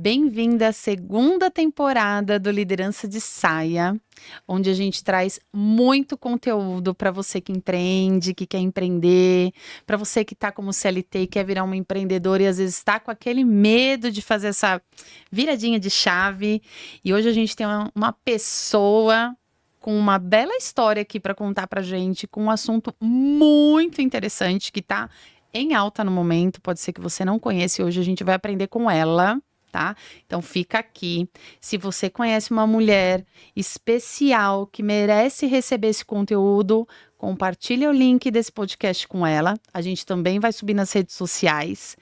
Bem-vinda à segunda temporada do Liderança de Saia, onde a gente traz muito conteúdo para você que empreende, que quer empreender, para você que está como CLT e quer virar um empreendedor e às vezes está com aquele medo de fazer essa viradinha de chave. E hoje a gente tem uma pessoa com uma bela história aqui para contar para gente, com um assunto muito interessante que está em alta no momento. Pode ser que você não conheça e hoje a gente vai aprender com ela. Tá? Então fica aqui. Se você conhece uma mulher especial que merece receber esse conteúdo, compartilha o link desse podcast com ela. A gente também vai subir nas redes sociais.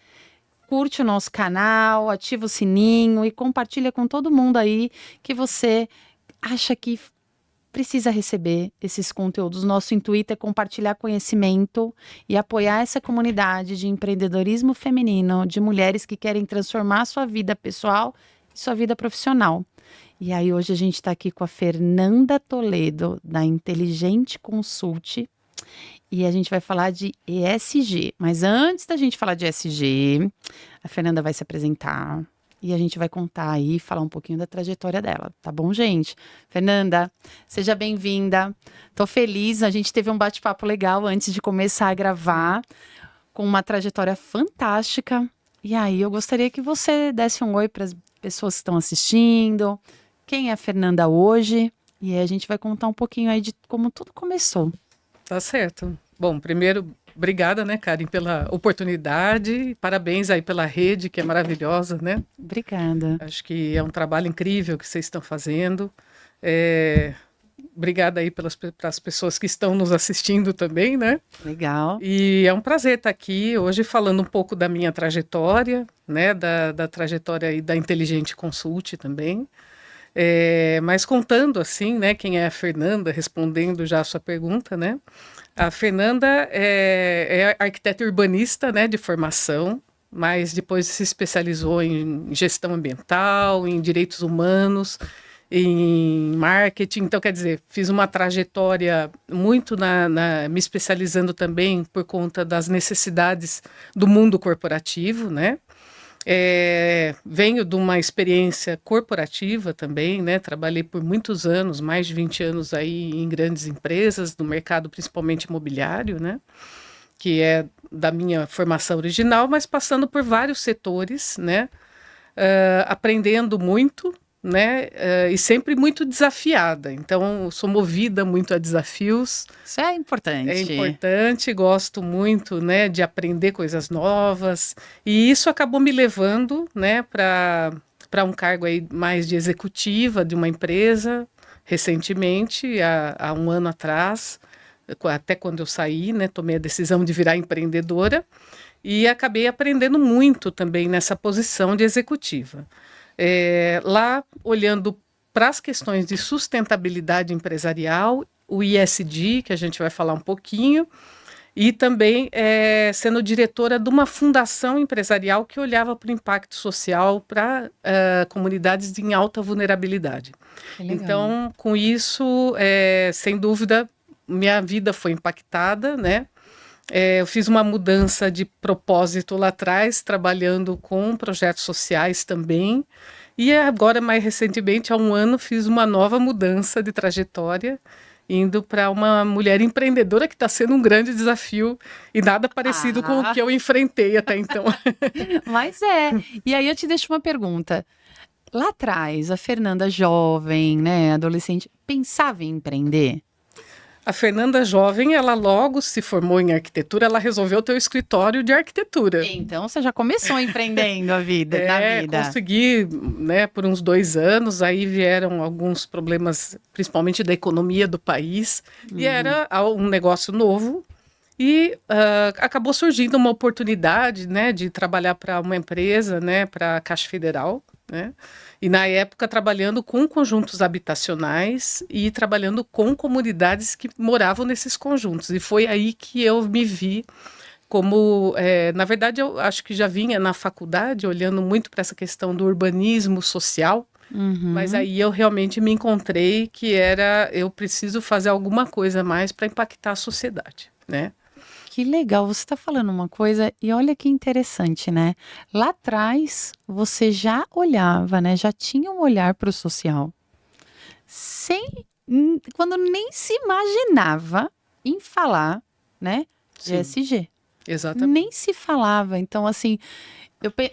Curte o nosso canal, ativa o sininho e compartilha com todo mundo aí que você acha que precisa receber esses conteúdos. Nosso intuito é compartilhar conhecimento e apoiar essa comunidade de empreendedorismo feminino, de mulheres que querem transformar sua vida pessoal e sua vida profissional. E aí hoje a gente está aqui com a Fernanda Toledo, da Inteligente Consult, e a gente vai falar de ESG. Mas antes da gente falar de ESG, a Fernanda vai se apresentar. E a gente vai contar aí, falar um pouquinho da trajetória dela, tá bom, gente? Fernanda, seja bem-vinda. Tô feliz, a gente teve um bate-papo legal antes de começar a gravar, com uma trajetória fantástica. E aí, eu gostaria que você desse um oi para as pessoas que estão assistindo. Quem é a Fernanda hoje? E aí a gente vai contar um pouquinho aí de como tudo começou. Tá certo. Bom, primeiro, obrigada, né, Karen, pela oportunidade. Parabéns aí pela rede, que é maravilhosa, né? Obrigada. Acho que é um trabalho incrível que vocês estão fazendo. Obrigada aí para as pessoas que estão nos assistindo também, né? Legal. E é um prazer estar aqui hoje falando um pouco da minha trajetória, né? Da trajetória aí da Inteligente Consult também. Mas contando assim, né, quem é a Fernanda, respondendo já a sua pergunta, né? A Fernanda é arquiteta urbanista, né, de formação, mas depois se especializou em gestão ambiental, em direitos humanos, em marketing. Então, quer dizer, fiz uma trajetória muito me especializando também por conta das necessidades do mundo corporativo, né? Venho de uma experiência corporativa também, né? Trabalhei por muitos anos, mais de 20 anos aí em grandes empresas, no mercado principalmente imobiliário, né? Que é da minha formação original, mas passando por vários setores, né? Aprendendo muito, né? E sempre muito desafiada. Então, eu sou movida muito a desafios. Isso é importante. É importante, gosto muito, né, de aprender coisas novas. E isso acabou me levando, né, para um cargo aí mais de executiva de uma empresa, recentemente, há um ano atrás, até quando eu saí, né, tomei a decisão de virar empreendedora. E acabei aprendendo muito também nessa posição de executiva. Lá, olhando para as questões de sustentabilidade empresarial, o ISD, que a gente vai falar um pouquinho, e também sendo diretora de uma fundação empresarial que olhava para o impacto social para comunidades em alta vulnerabilidade. Então, com isso, sem dúvida, minha vida foi impactada, né? Eu fiz uma mudança de propósito lá atrás, trabalhando com projetos sociais também. E agora, mais recentemente, há um ano, fiz uma nova mudança de trajetória, indo para uma mulher empreendedora, que está sendo um grande desafio e nada parecido com o que eu enfrentei até então. Mas E aí eu te deixo uma pergunta. Lá atrás, a Fernanda jovem, né, adolescente, pensava em empreender? A Fernanda jovem, ela logo se formou em arquitetura, ela resolveu ter o escritório de arquitetura. Então, você já começou empreendendo a vida, na vida. Consegui, né, por uns 2 anos, aí vieram alguns problemas, principalmente da economia do país, e era um negócio novo, e acabou surgindo uma oportunidade, né, de trabalhar para uma empresa, né, para a Caixa Federal, né, e na época trabalhando com conjuntos habitacionais e trabalhando com comunidades que moravam nesses conjuntos. E foi aí que eu me vi como, na verdade, eu acho que já vinha na faculdade olhando muito para essa questão do urbanismo social, mas aí eu realmente me encontrei que eu preciso fazer alguma coisa mais para impactar a sociedade, né? Que legal, você está falando uma coisa e olha que interessante, né? Lá atrás você já olhava, né? Já tinha um olhar para o social, sem, quando nem se imaginava em falar, né? De Sim, ESG. exatamente. Nem se falava. Então, assim,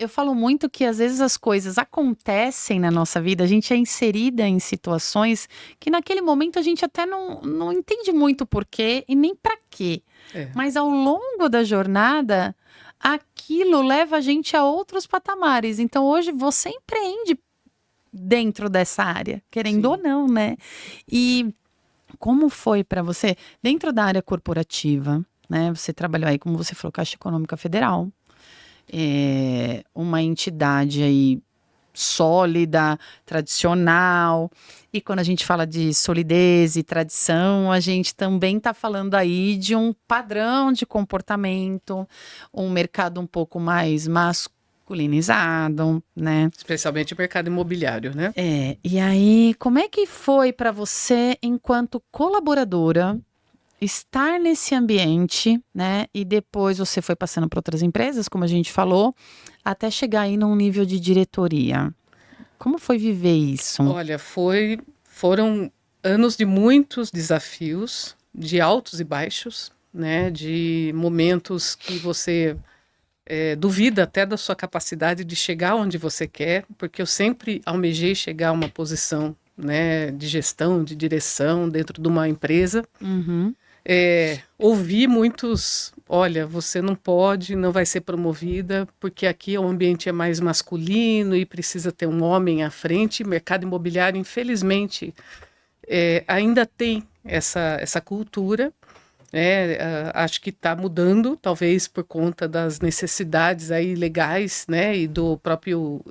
eu falo muito que às vezes as coisas acontecem na nossa vida, a gente é inserida em situações que naquele momento a gente até não entende muito porquê e nem para quê. É, Mas ao longo da jornada, aquilo leva a gente a outros patamares. Então hoje você empreende dentro dessa área, querendo ou sim. não, né? E como foi para você, dentro da área corporativa, né? Você trabalhou aí, como você falou, Caixa Econômica Federal, uma entidade aí sólida, tradicional. E quando a gente fala de solidez e tradição, a gente também está falando aí de um padrão de comportamento, um mercado um pouco mais masculinizado, né? Especialmente o mercado imobiliário, né? E aí, como é que foi para você, enquanto colaboradora, estar nesse ambiente, né? E depois você foi passando para outras empresas, como a gente falou, até chegar aí num nível de diretoria. Como foi viver isso? Olha, foram anos de muitos desafios, de altos e baixos, né? De momentos que você duvida até da sua capacidade de chegar onde você quer, porque eu sempre almejei chegar a uma posição, né, de gestão, de direção dentro de uma empresa. Uhum, Ouvi muitos, olha, você não pode, não vai ser promovida, porque aqui o ambiente é mais masculino e precisa ter um homem à frente. Mercado imobiliário, infelizmente, ainda tem essa cultura. Acho que está mudando, talvez por conta das necessidades aí legais, né, e do próprio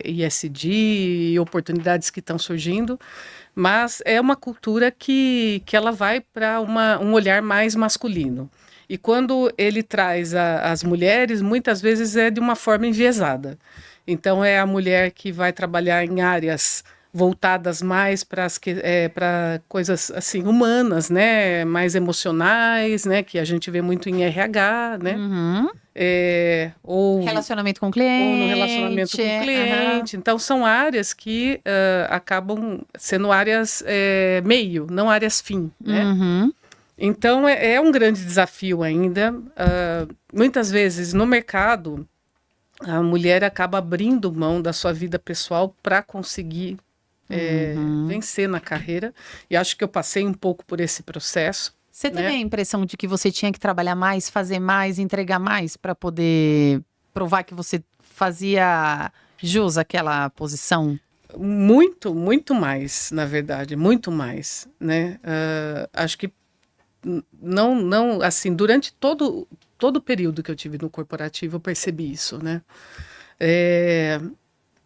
ISD e oportunidades que estão surgindo, mas é uma cultura que ela vai para um olhar mais masculino. E quando ele traz as mulheres, muitas vezes é de uma forma enviesada. Então, é a mulher que vai trabalhar em áreas voltadas mais para coisas assim humanas, né, mais emocionais, né, que a gente vê muito em RH, né, uhum. ou Relacionamento com o no relacionamento cliente. com o Aham. cliente. Então, são áreas que acabam sendo áreas meio, não áreas fim, né? Uhum. Então, é um grande desafio ainda. Muitas vezes, no mercado, a mulher acaba abrindo mão da sua vida pessoal para conseguir Uhum. vencer na carreira. E acho que eu passei um pouco por esse processo, Você teve a né? impressão de que você tinha que trabalhar mais, fazer mais, entregar mais para poder provar que você fazia jus àquela posição? Muito, muito mais, na verdade, muito mais, né? Acho que não, assim, durante todo o período que eu tive no corporativo, eu percebi isso, né? É,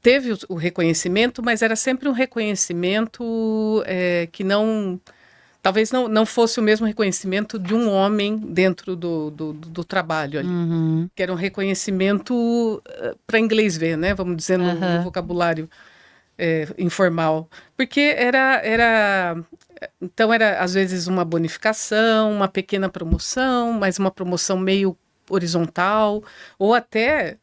teve o reconhecimento, mas era sempre um reconhecimento que talvez não fosse o mesmo reconhecimento de um homem dentro do trabalho ali, Uhum. que era um reconhecimento para inglês ver, né? Vamos dizer no Aham. vocabulário informal, porque então era às vezes uma bonificação, uma pequena promoção, mas uma promoção meio horizontal, ou até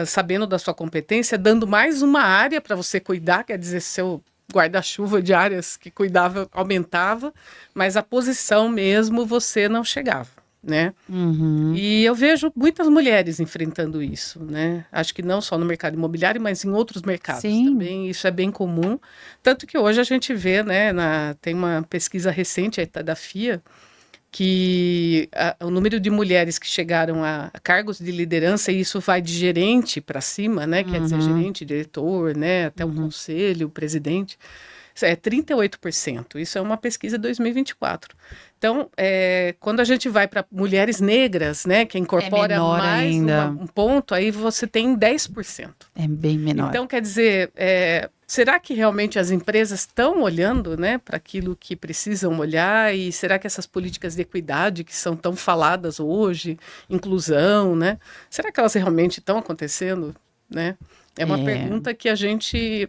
sabendo da sua competência, dando mais uma área para você cuidar, quer dizer, seu guarda-chuva de áreas que cuidava aumentava, mas a posição mesmo você não chegava, né? Uhum. E eu vejo muitas mulheres enfrentando isso, né? Acho que não só no mercado imobiliário, mas em outros mercados Sim. também. Isso é bem comum. Tanto que hoje a gente vê, né? Tem uma pesquisa recente aí da FIA que o número de mulheres que chegaram a cargos de liderança, e isso vai de gerente para cima, né? Quer dizer, Uhum. gerente, diretor, né? Até o Uhum. conselho, o presidente. Isso é 38%. Isso é uma pesquisa de 2024. Então, quando a gente vai para mulheres negras, né, que É incorpora menor mais ainda. um ponto, aí você tem 10%. É bem menor. Então, quer dizer, será que realmente as empresas estão olhando, né, para aquilo que precisam olhar? E será que essas políticas de equidade que são tão faladas hoje, inclusão, né, será que elas realmente estão acontecendo, né? É uma É. pergunta que a gente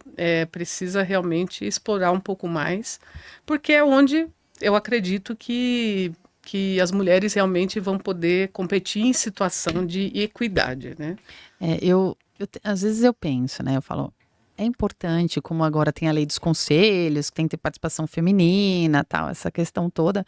precisa realmente explorar um pouco mais, porque é onde eu acredito que que as mulheres realmente vão poder competir em situação de equidade, né? Às vezes eu penso, né? Eu falo, é importante, como agora tem a lei dos conselhos, que tem que ter participação feminina, tal, essa questão toda.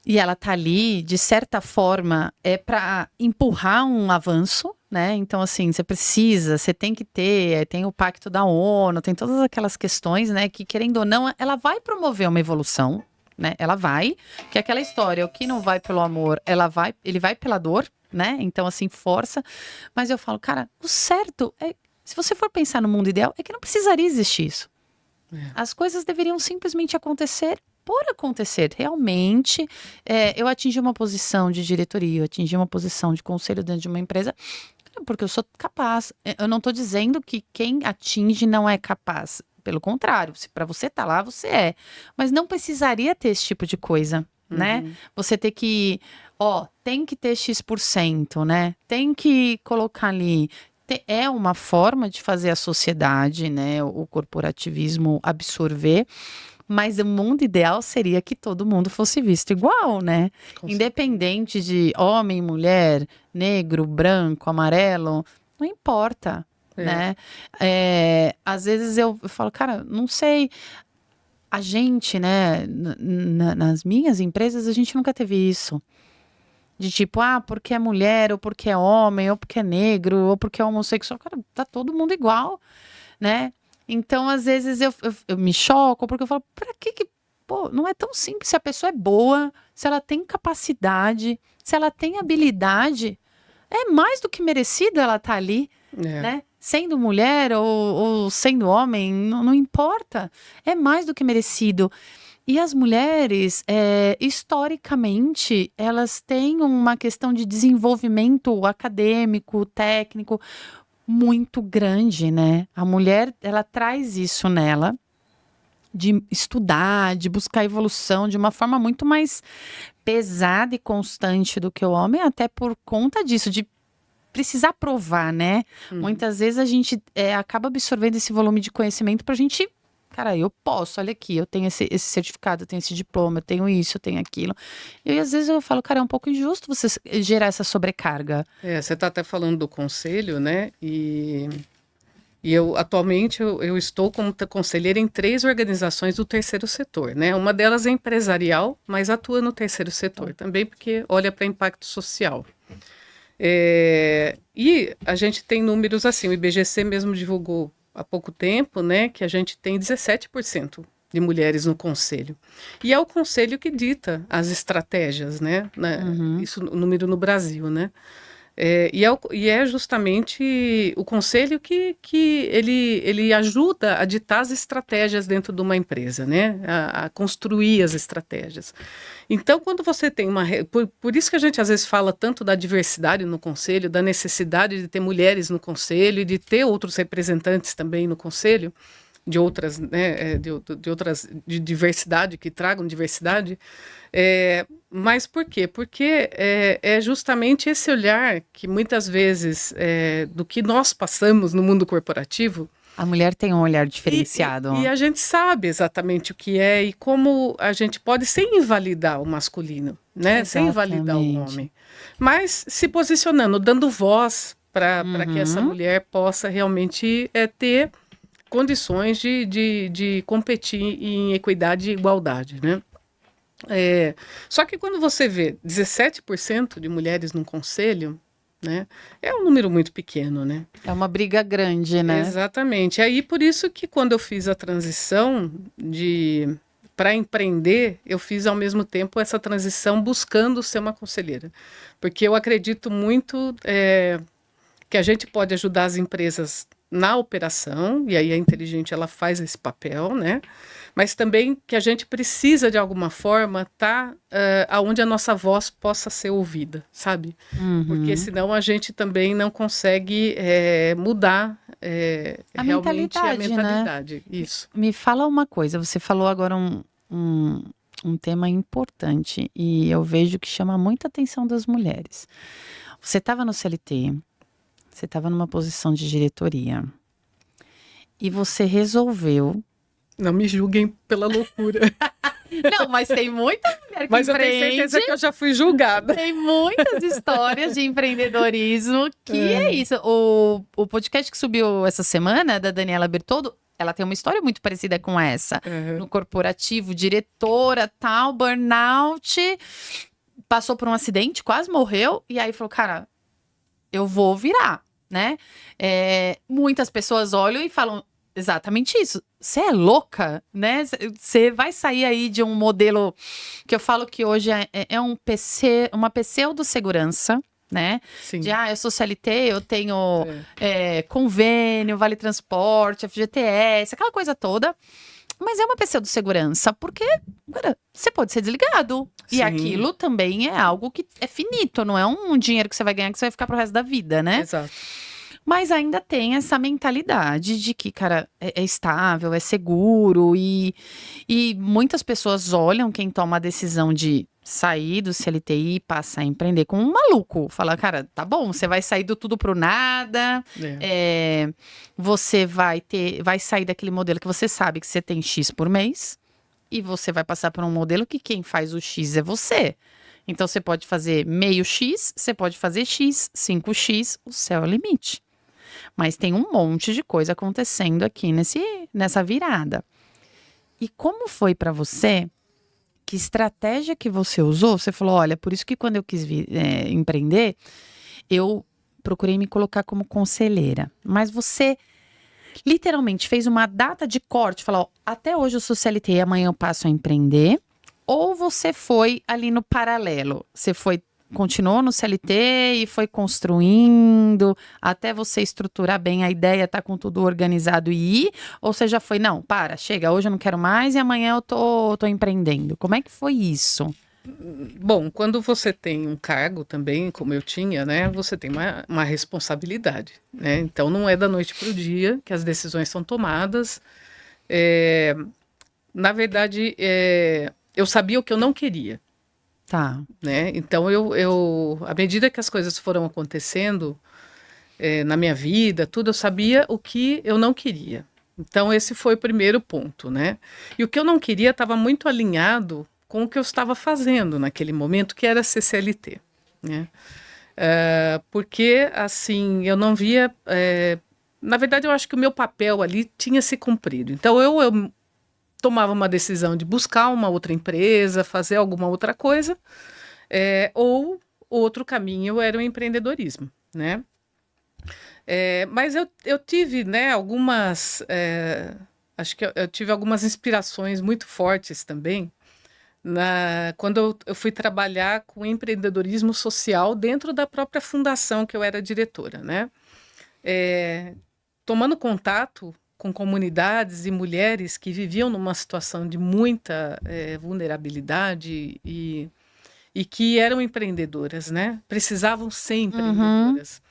E ela tá ali, de certa forma, é para empurrar um avanço, né? Então, assim, você tem que ter, tem o Pacto da ONU, tem todas aquelas questões, né? Que, querendo ou não, ela vai promover uma evolução, né? Ela vai, que é aquela história, o que não vai pelo amor, ele vai pela dor, né? Então, assim, força. Mas eu falo, cara, o certo é, se você for pensar no mundo ideal, é que não precisaria existir isso. As coisas deveriam simplesmente acontecer por acontecer. Realmente, eu atingi uma posição de diretoria, eu atingi uma posição de conselho dentro de uma empresa, porque eu sou capaz. Eu não estou dizendo que quem atinge não é capaz. Pelo contrário, se para você tá lá, você é. Mas não precisaria ter esse tipo de coisa, né? Você ter que, tem que ter X%, né? Tem que colocar ali. É uma forma de fazer a sociedade, né, o corporativismo absorver, mas o mundo ideal seria que todo mundo fosse visto igual, né? Independente de homem, mulher, negro, branco, amarelo, não importa, né? Às vezes eu falo, cara, não sei, a gente, né, nas minhas empresas, a gente nunca teve isso. De tipo, porque é mulher, ou porque é homem, ou porque é negro, ou porque é homossexual. Cara, tá todo mundo igual, né? Então, às vezes, eu me choco, porque eu falo, pra que... Pô, não é tão simples. Se a pessoa é boa, se ela tem capacidade, se ela tem habilidade, é mais do que merecido ela estar ali, né? Sendo mulher ou sendo homem, não importa. É mais do que merecido. E as mulheres, historicamente, elas têm uma questão de desenvolvimento acadêmico, técnico, muito grande, né? A mulher, ela traz isso nela, de estudar, de buscar evolução de uma forma muito mais pesada e constante do que o homem, até por conta disso, de precisar provar, né? Muitas vezes a gente acaba absorvendo esse volume de conhecimento pra gente. Cara, eu posso, olha aqui, eu tenho esse certificado, eu tenho esse diploma, eu tenho isso, eu tenho aquilo. E às vezes eu falo, cara, é um pouco injusto você gerar essa sobrecarga. Você está até falando do conselho, né? E eu, atualmente, eu estou como conselheira em 3 organizações do terceiro setor, né? Uma delas é empresarial, mas atua no terceiro setor também, porque olha para impacto social. E a gente tem números assim, o IBGC mesmo divulgou há pouco tempo, né, que a gente tem 17% de mulheres no conselho. E é o conselho que dita as estratégias, né? Isso o número no Brasil, né? E é justamente o conselho que ele ajuda a ditar as estratégias dentro de uma empresa, né? A construir as estratégias. Então, quando você tem por isso que a gente às vezes fala tanto da diversidade no conselho, da necessidade de ter mulheres no conselho e de ter outros representantes também no conselho, de outras, né, de diversidade, que tragam diversidade. Mas por quê? Porque é justamente esse olhar que muitas vezes do que nós passamos no mundo corporativo. A mulher tem um olhar diferenciado. E a gente sabe exatamente o que é e como a gente pode, sem invalidar o masculino, né? Exatamente. Sem invalidar o homem. Mas se posicionando, dando voz para que essa mulher possa realmente ter condições de competir em equidade e igualdade, né? Só que quando você vê 17% de mulheres no conselho, né, é um número muito pequeno, né? É uma briga grande, né? Exatamente. Aí por isso que quando eu fiz a transição para empreender, eu fiz ao mesmo tempo essa transição buscando ser uma conselheira, porque eu acredito muito que a gente pode ajudar as empresas na operação, e aí a Inteligente ela faz esse papel, né? Mas também que a gente precisa, de alguma forma, estar onde a nossa voz possa ser ouvida, sabe? Porque senão a gente também não consegue mudar realmente a mentalidade. Né? Isso. Me fala uma coisa, você falou agora um tema importante, e eu vejo que chama muita atenção das mulheres. Você estava no CLT, você estava numa posição de diretoria, e você resolveu... Não me julguem pela loucura. Não, mas tem muita mulher que Mas eu tenho empreende. certeza que eu já fui julgada. Tem muitas histórias de empreendedorismo que é isso. O podcast que subiu essa semana, da Daniela Bertoldo, ela tem uma história muito parecida com essa. No corporativo, diretora, tal, burnout, passou por um acidente, quase morreu, e aí falou, cara, eu vou virar, né? Muitas pessoas olham e falam exatamente isso. Você é louca, né? Você vai sair aí de um modelo que eu falo que hoje é uma pseudo-segurança, né? Sim. Eu sou CLT, eu tenho convênio, vale transporte, FGTS, aquela coisa toda. Mas é uma pseudo-segurança, porque, cara, você pode ser desligado. Sim. E aquilo também é algo que é finito, não é um dinheiro que você vai ganhar que você vai ficar pro resto da vida, né? Exato. Mas ainda tem essa mentalidade de que, cara, é estável, é seguro. E muitas pessoas olham quem toma a decisão de sair do CLT e passar a empreender como um maluco. Fala, cara, tá bom, você vai sair do tudo pro nada. Você vai sair daquele modelo que você sabe que você tem X por mês. E você vai passar por um modelo que quem faz o X é você. Então, você pode fazer meio X, você pode fazer X, 5X, o céu é o limite. Mas tem um monte de coisa acontecendo aqui nessa virada. E como foi para você? Que estratégia que você usou? Você falou, olha, por isso que quando eu quis empreender, eu procurei me colocar como conselheira. Mas você literalmente fez uma data de corte, falou, até hoje eu sou CLT e amanhã eu passo a empreender? Ou você foi ali no paralelo? Você continuou no CLT e foi construindo até você estruturar bem a ideia, tá com tudo organizado e ir? Ou você já foi, não, chega, hoje eu não quero mais e amanhã eu tô empreendendo. Como é que foi isso? Bom, quando você tem um cargo também, como eu tinha, né, você tem uma responsabilidade, né? Então não é da noite para o dia que as decisões são tomadas. Na verdade, eu sabia o que eu não queria. Tá. Né? Então, à medida que as coisas foram acontecendo na minha vida, tudo, eu sabia o que eu não queria. Então, esse foi o primeiro ponto, né? E o que eu não queria estava muito alinhado com o que eu estava fazendo naquele momento, que era ser CLT, né? Porque, assim, eu não via... na verdade, eu acho que o meu papel ali tinha se cumprido. Então, eu tomava uma decisão de buscar uma outra empresa, fazer alguma outra coisa, ou outro caminho era o empreendedorismo, né? Mas eu tive, né, algumas... acho que eu tive algumas inspirações muito fortes também, quando eu fui trabalhar com empreendedorismo social dentro da própria fundação que eu era diretora, né? Tomando contato com comunidades e mulheres que viviam numa situação de muita vulnerabilidade e que eram empreendedoras, né? Precisavam ser empreendedoras.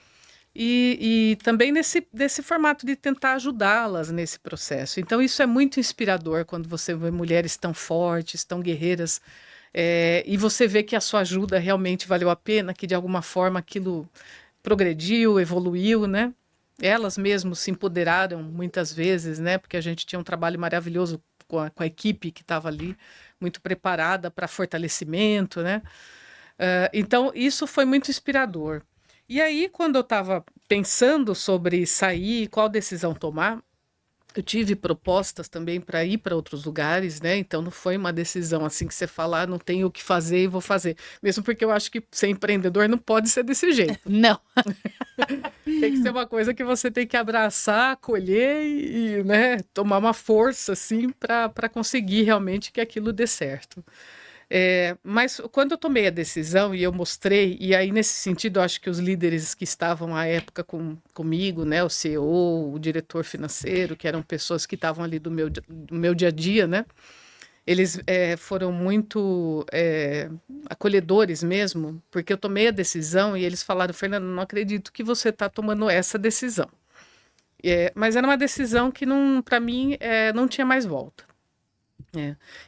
E também nesse formato de tentar ajudá-las nesse processo. Então, isso é muito inspirador quando você vê mulheres tão fortes, tão guerreiras, e você vê que a sua ajuda realmente valeu a pena, que de alguma forma aquilo progrediu, evoluiu, né? Elas mesmas se empoderaram muitas vezes, né? Porque a gente tinha um trabalho maravilhoso com a equipe que estava ali, muito preparada para fortalecimento, né? Então, isso foi muito inspirador. E aí, quando eu estava pensando sobre sair, qual decisão tomar, eu tive propostas também para ir para outros lugares, né? Então, não foi uma decisão assim que você fala, não tenho o que fazer e vou fazer. Mesmo porque eu acho que ser empreendedor não pode ser desse jeito. Não. Tem que ser uma coisa que você tem que abraçar, acolher e né, tomar uma força assim para conseguir realmente que aquilo dê certo. Mas quando eu tomei a decisão e eu mostrei, e aí nesse sentido eu acho que os líderes que estavam à época comigo, né, o CEO, o diretor financeiro, que eram pessoas que estavam ali do meu dia a dia, né, eles foram muito acolhedores mesmo, porque eu tomei a decisão e eles falaram, Fernanda, não acredito que você está tomando essa decisão. Mas era uma decisão que, para mim, não tinha mais volta.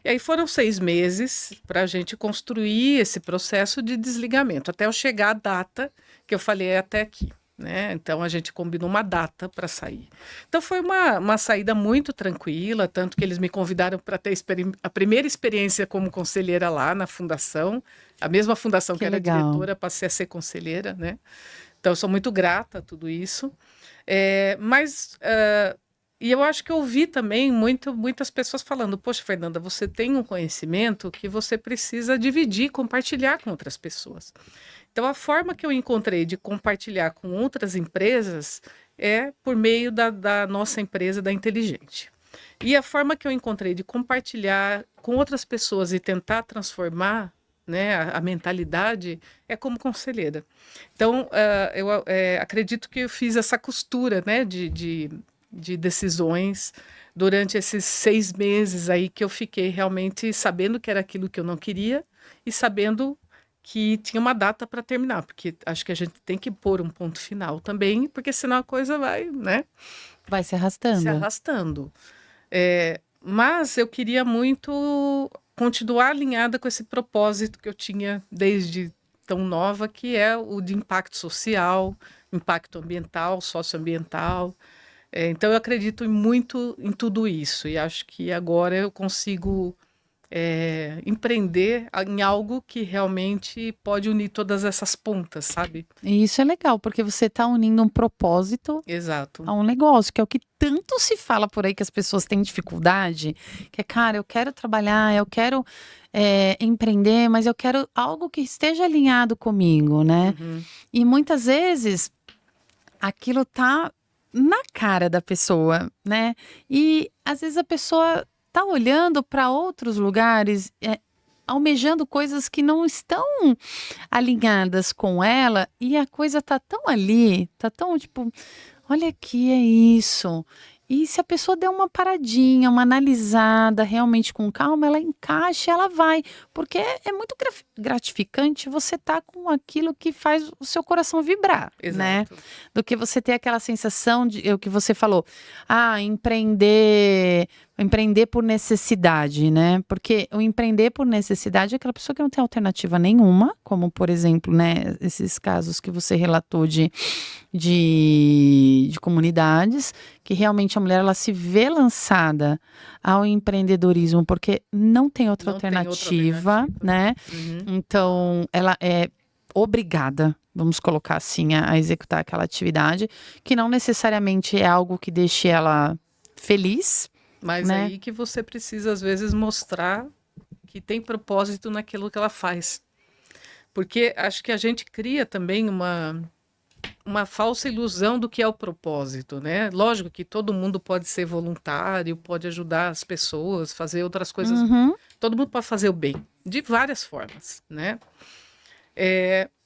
E aí foram 6 meses para a gente construir esse processo de desligamento, até eu chegar à data que eu falei, até aqui. né? Então a gente combinou uma data para sair. Então foi uma saída muito tranquila, tanto que eles me convidaram para ter a primeira experiência como conselheira lá na fundação, a mesma fundação que era legal. diretora, passei a ser conselheira, né? Então eu sou muito grata a tudo isso. E eu acho que eu ouvi também muitas pessoas falando: poxa, Fernanda, você tem um conhecimento que você precisa dividir, compartilhar com outras pessoas. Então, a forma que eu encontrei de compartilhar com outras empresas é por meio da nossa empresa, da Inteligente. E a forma que eu encontrei de compartilhar com outras pessoas e tentar transformar, né, a mentalidade é como conselheira. Então, eu acredito que eu fiz essa costura, né, de decisões durante esses 6 meses aí que eu fiquei realmente sabendo que era aquilo que eu não queria e sabendo que tinha uma data para terminar, porque acho que a gente tem que pôr um ponto final também, porque senão a coisa vai, né, Vai se se arrastando. arrastando. Mas eu queria muito continuar alinhada com esse propósito que eu tinha desde tão nova, que é o de impacto social, impacto ambiental, socioambiental. Então eu acredito muito em tudo isso e acho que agora eu consigo empreender em algo que realmente pode unir todas essas pontas, sabe? E isso é legal, porque você está unindo um propósito Exato. a um negócio, que é o que tanto se fala por aí que as pessoas têm dificuldade, que é, cara, eu quero trabalhar, eu quero empreender, mas eu quero algo que esteja alinhado comigo, né? Uhum. E muitas vezes aquilo tá na cara da pessoa, né? E às vezes a pessoa tá olhando para outros lugares, almejando coisas que não estão alinhadas com ela, e a coisa tá tão ali, tá tão tipo, olha aqui, é isso. E se a pessoa der uma paradinha, uma analisada realmente com calma, ela encaixa, ela vai. Porque é muito gratificante você estar com aquilo que faz o seu coração vibrar, né? Exato. Do que você ter aquela sensação de, o que você falou, empreender por necessidade, né? Porque o empreender por necessidade é aquela pessoa que não tem alternativa nenhuma, como por exemplo, né, esses casos que você relatou de comunidades, que realmente a mulher ela se vê lançada ao empreendedorismo porque não tem outra Não tem outra alternativa, alternativa. né? Uhum. Então ela é obrigada, vamos colocar assim, a executar aquela atividade, que não necessariamente é algo que deixe ela feliz, Mas né? aí que você precisa, às vezes, mostrar que tem propósito naquilo que ela faz. Porque acho que a gente cria também uma falsa ilusão do que é o propósito, né? Lógico que todo mundo pode ser voluntário, pode ajudar as pessoas, fazer outras coisas. Uhum. Todo mundo pode fazer o bem, de várias formas, né?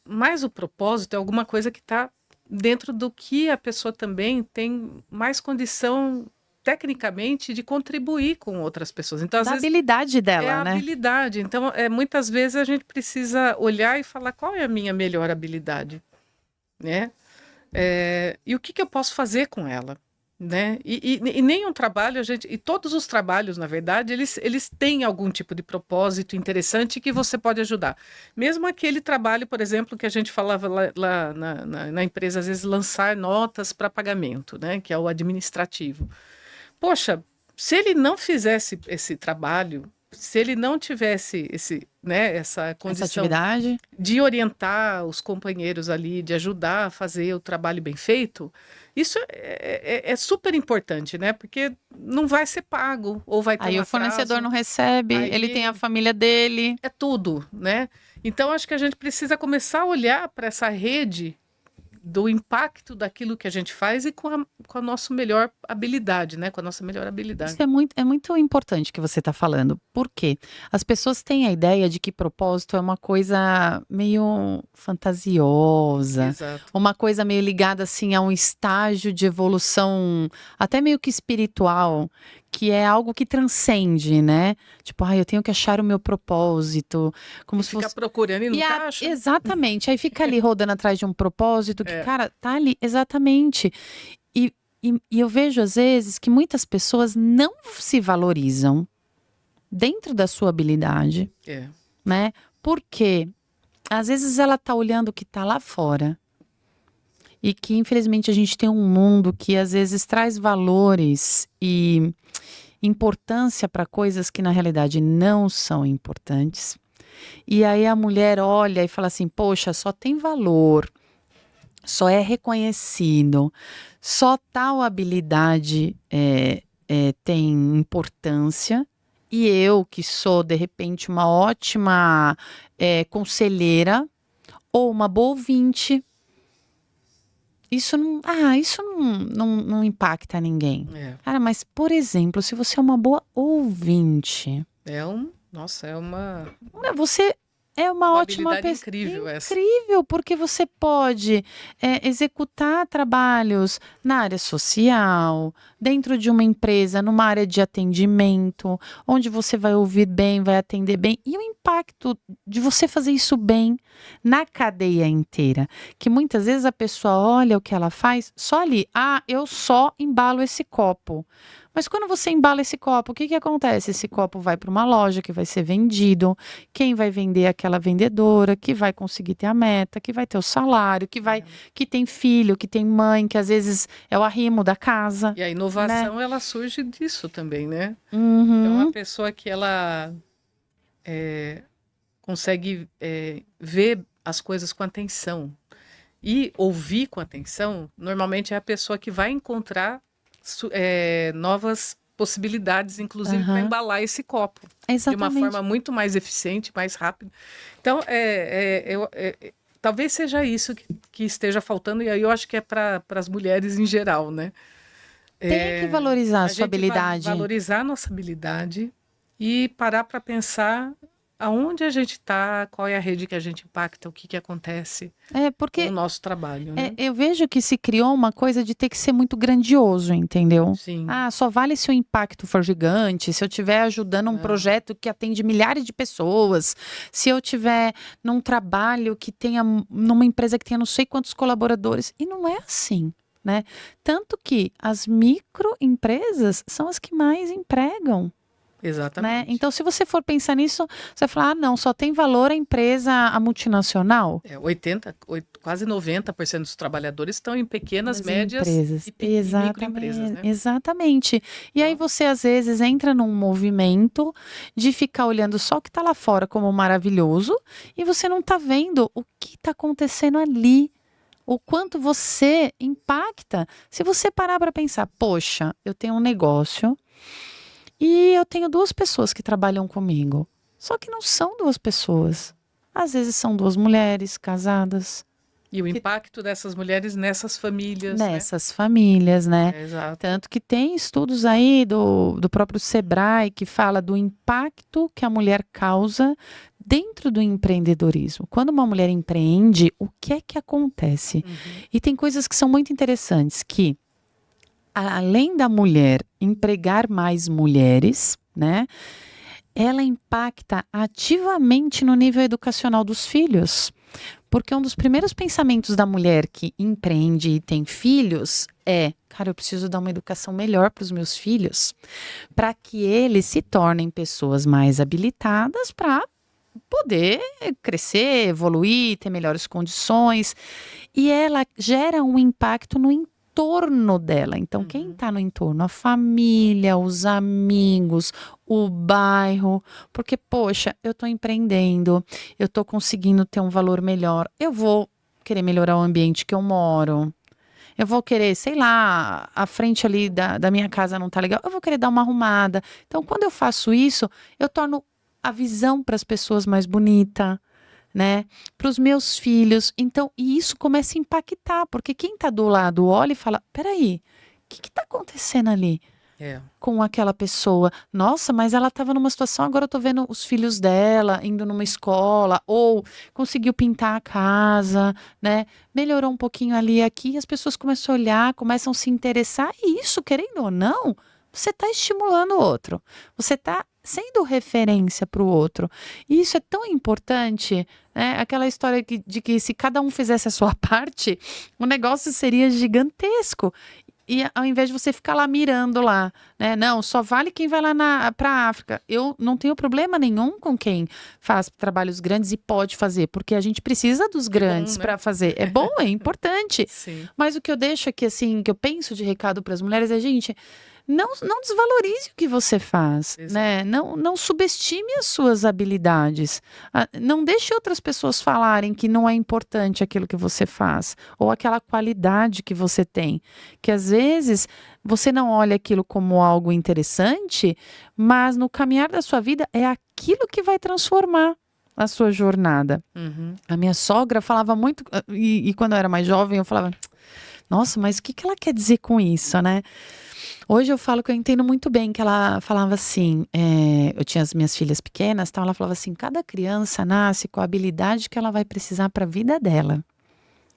Mas o propósito é alguma coisa que está dentro do que a pessoa também tem mais condição, tecnicamente, de contribuir com outras pessoas. Então, às Da vezes, habilidade é dela, a né? habilidade. Então, muitas vezes a gente precisa olhar e falar qual é a minha melhor habilidade, né? E o que eu posso fazer com ela, né? E nenhum trabalho, e todos os trabalhos, na verdade, eles têm algum tipo de propósito interessante que você pode ajudar. Mesmo aquele trabalho, por exemplo, que a gente falava lá na empresa, às vezes lançar notas para pagamento, né? Que é o administrativo. Poxa, se ele não fizesse esse trabalho, se ele não tivesse essa Essa condição atividade. de orientar os companheiros ali, de ajudar a fazer o trabalho bem feito, isso é super importante, né? Porque não vai ser pago ou vai ter Aí um o fornecedor atraso. não recebe, ele tem a Aí família dele. é tudo, né? Então acho que a gente precisa começar a olhar para essa rede do impacto daquilo que a gente faz e com a nossa melhor habilidade, né? Com a nossa melhor habilidade. Isso é muito importante que você está falando. Por quê? As pessoas têm a ideia de que propósito é uma coisa meio fantasiosa, Exato. uma coisa meio ligada assim a um estágio de evolução até meio que espiritual, que é algo que transcende, né? Tipo, eu tenho que achar o meu propósito, como E se ficar fosse procurando e nunca acha. exatamente. Aí fica ali rodando atrás de um propósito que, É. cara, tá ali exatamente. E eu vejo, às vezes, que muitas pessoas não se valorizam dentro da sua habilidade, É. né? Porque às vezes ela tá olhando o que tá lá fora e que infelizmente a gente tem um mundo que às vezes traz valores e importância para coisas que na realidade não são importantes. E aí a mulher olha e fala assim: poxa, só tem valor, só é reconhecido, só tal habilidade tem importância. E eu, que sou, de repente, uma ótima conselheira ou uma boa ouvinte, isso não impacta ninguém. Cara, mas, por exemplo, se você é uma boa ouvinte, Nossa, é uma você é uma ótima habilidade pessoa. incrível essa. Incrível, porque você pode executar trabalhos na área social, dentro de uma empresa, numa área de atendimento, onde você vai ouvir bem, vai atender bem. E o impacto de você fazer isso bem na cadeia inteira. Que muitas vezes a pessoa olha o que ela faz só ali. Ah, eu só embalo esse copo. Mas quando você embala esse copo, o que acontece? Esse copo vai para uma loja que vai ser vendido. Quem vai vender é aquela vendedora, que vai conseguir ter a meta, que vai ter o salário, que tem filho, que tem mãe, que às vezes é o arrimo da casa. E a inovação, ela surge disso também, né? Uhum. Então, a pessoa que ela consegue ver as coisas com atenção e ouvir com atenção, normalmente é a pessoa que vai encontrar novas possibilidades, inclusive para embalar esse copo. Exatamente. De uma forma muito mais eficiente, mais rápida. Então, talvez seja isso que esteja faltando, e aí eu acho que é para as mulheres em geral, né? Tem que valorizar a sua habilidade. Valorizar a nossa habilidade e parar para pensar aonde a gente está, qual é a rede que a gente impacta, o que acontece com o nosso trabalho. Né? Eu vejo que se criou uma coisa de ter que ser muito grandioso, entendeu? Sim. Ah, só vale se o impacto for gigante, se eu estiver ajudando um projeto que atende milhares de pessoas, se eu estiver num trabalho que tenha, numa empresa que tenha não sei quantos colaboradores. E não é assim. Né? Tanto que as microempresas são as que mais empregam. Exatamente. Né? Então, se você for pensar nisso, você vai falar, não, só tem valor a empresa, a multinacional. Quase 90% dos trabalhadores estão em pequenas, médias empresas. e microempresas. Né? Exatamente. E aí você, às vezes, entra num movimento de ficar olhando só o que está lá fora como maravilhoso e você não está vendo o que está acontecendo ali. O quanto você impacta. Se você parar para pensar, poxa, eu tenho um negócio e eu tenho 2 pessoas que trabalham comigo. Só que não são 2 pessoas. Às vezes são 2 mulheres casadas. E o impacto dessas mulheres nessas famílias. Nessas famílias, né? Exato. Tanto que tem estudos aí do próprio Sebrae que fala do impacto que a mulher causa dentro do empreendedorismo. Quando uma mulher empreende, o que é que acontece? E tem coisas que são muito interessantes, que além da mulher empregar mais mulheres, né? Ela impacta ativamente no nível educacional dos filhos. Porque um dos primeiros pensamentos da mulher que empreende e tem filhos é, cara, eu preciso dar uma educação melhor para os meus filhos, para que eles se tornem pessoas mais habilitadas para poder crescer, evoluir, ter melhores condições. E ela gera um impacto no entorno dela. Então, quem está no entorno? A família, os amigos, o bairro. Porque, poxa, eu estou empreendendo, eu estou conseguindo ter um valor melhor. Eu vou querer melhorar o ambiente que eu moro. Eu vou querer, sei lá, a frente ali da minha casa não tá legal. Eu vou querer dar uma arrumada. Então, quando eu faço isso, eu torno a visão para as pessoas mais bonita, né? Para os meus filhos. Então, e isso começa a impactar, porque quem está do lado olha e fala, peraí, o que está acontecendo ali com aquela pessoa? Nossa, mas ela estava numa situação, agora eu estou vendo os filhos dela indo numa escola, ou conseguiu pintar a casa, né? Melhorou um pouquinho ali e aqui, e as pessoas começam a olhar, começam a se interessar, e isso, querendo ou não, você está estimulando o outro. Você está sendo referência para o outro. E isso é tão importante, né? Aquela história de que se cada um fizesse a sua parte, o negócio seria gigantesco. E ao invés de você ficar lá mirando lá, né? Não, só vale quem vai lá para a África. Eu não tenho problema nenhum com quem faz trabalhos grandes e pode fazer, porque a gente precisa dos grandes né? para fazer. É bom, é importante. Sim. Mas o que eu deixo aqui, assim, que eu penso de recado para as mulheres é, gente, não desvalorize o que você faz, Exato. né? Não subestime as suas habilidades. Não deixe outras pessoas falarem que não é importante aquilo que você faz ou aquela qualidade que você tem. Que às vezes você não olha aquilo como algo interessante, mas no caminhar da sua vida é aquilo que vai transformar a sua jornada. Uhum. A minha sogra falava muito, e quando eu era mais jovem, eu falava, nossa, mas o que ela quer dizer com isso, né? Hoje eu falo que eu entendo muito bem que ela falava assim, eu tinha as minhas filhas pequenas, então ela falava assim, cada criança nasce com a habilidade que ela vai precisar para a vida dela.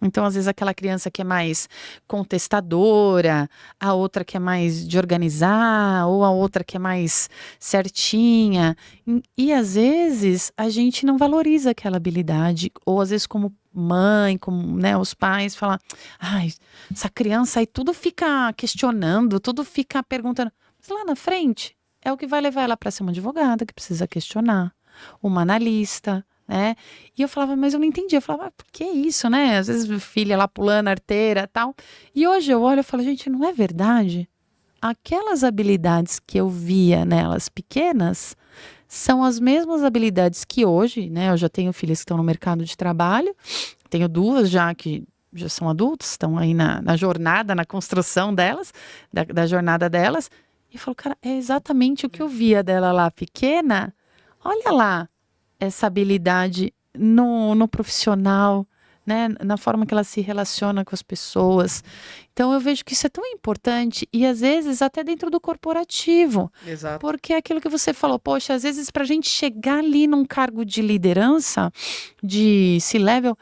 Então, às vezes, aquela criança que é mais contestadora, a outra que é mais de organizar, ou a outra que é mais certinha. E às vezes, a gente não valoriza aquela habilidade, ou às vezes, como mãe, como, né, os pais, falam, ai, essa criança aí tudo fica questionando, tudo fica perguntando. Mas lá na frente, é o que vai levar ela para ser uma advogada, que precisa questionar, uma analista, né? E eu falava, mas eu não entendi. Eu falava, por que isso, né? Às vezes filha lá pulando arteira e tal. E hoje eu olho e falo, gente, não é verdade? Aquelas habilidades que eu via nelas pequenas são as mesmas habilidades que hoje, né? Eu já tenho filhas que estão no mercado de trabalho, tenho duas já que já são adultas, estão aí na jornada, na construção delas, da jornada delas. E eu falo, cara, é exatamente o que eu via dela lá pequena. Olha lá essa habilidade no profissional, né? Na forma que ela se relaciona com as pessoas. Então eu vejo que isso é tão importante e às vezes até dentro do corporativo. Exato. Porque é aquilo que você falou, poxa, às vezes para a gente chegar ali num cargo de liderança, de C-level,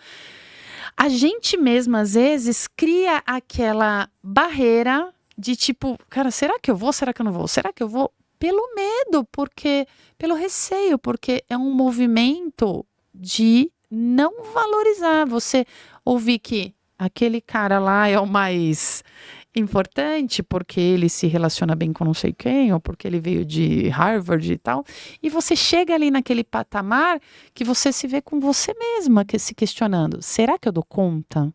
a gente mesma às vezes cria aquela barreira de tipo, cara, será que eu vou? Será que eu não vou? Será que eu vou? Pelo medo, porque pelo receio, porque é um movimento de não valorizar. Você ouvir que aquele cara lá é o mais importante porque ele se relaciona bem com não sei quem, ou porque ele veio de Harvard e tal, e você chega ali naquele patamar que você se vê com você mesma, que se questionando, será que eu dou conta?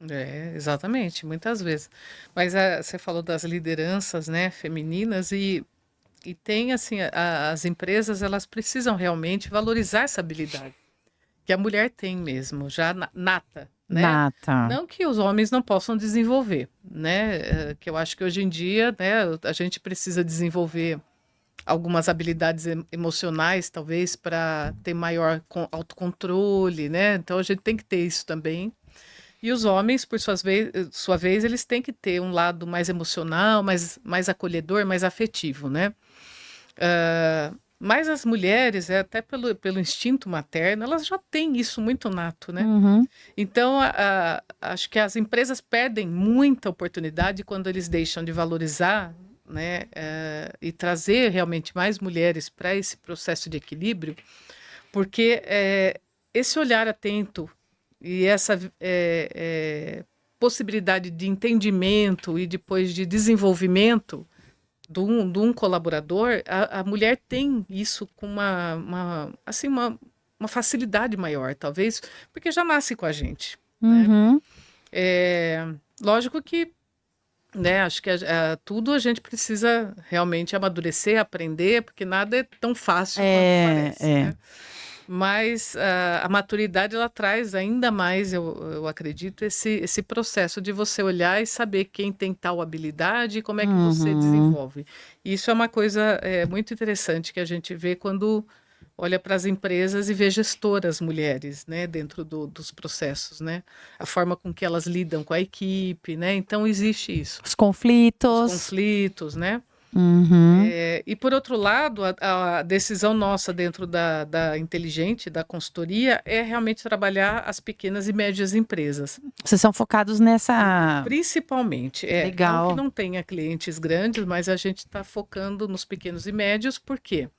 Exatamente, muitas vezes. Mas você falou das lideranças, né, femininas e tem assim, as empresas elas precisam realmente valorizar essa habilidade que a mulher tem mesmo, já nata, né? Nata. Não que os homens não possam desenvolver, né? Que eu acho que hoje em dia, né, a gente precisa desenvolver algumas habilidades emocionais, talvez, para ter maior autocontrole, né? Então a gente tem que ter isso também. E os homens, por sua vez, eles têm que ter um lado mais emocional, mais acolhedor, mais afetivo, né? Mas as mulheres, até pelo instinto materno, elas já têm isso muito nato, né? Uhum. Então, acho que as empresas perdem muita oportunidade quando eles deixam de valorizar, né, e trazer realmente mais mulheres para esse processo de equilíbrio, porque esse olhar atento e essa possibilidade de entendimento e depois de desenvolvimento de um colaborador, a mulher tem isso com assim, uma facilidade maior, talvez, porque já nasce com a gente. Uhum. Né? Lógico que, né, acho que tudo a gente precisa realmente amadurecer, aprender, porque nada é tão fácil quanto parece. Né? Mas a maturidade ela traz ainda mais, eu acredito, esse processo de você olhar e saber quem tem tal habilidade e como é que você desenvolve. Isso é uma coisa muito interessante que a gente vê quando olha para as empresas e vê gestoras mulheres, né, dentro dos processos, né? A forma com que elas lidam com a equipe, né? Então existe isso. Os conflitos. Os conflitos, né? Uhum. E por outro lado, a decisão nossa dentro da Inteligente, da consultoria, é realmente trabalhar as pequenas e médias empresas. Vocês são focados nessa... Principalmente. Legal. Não que não tenha clientes grandes, mas a gente está focando nos pequenos e médios, por quê?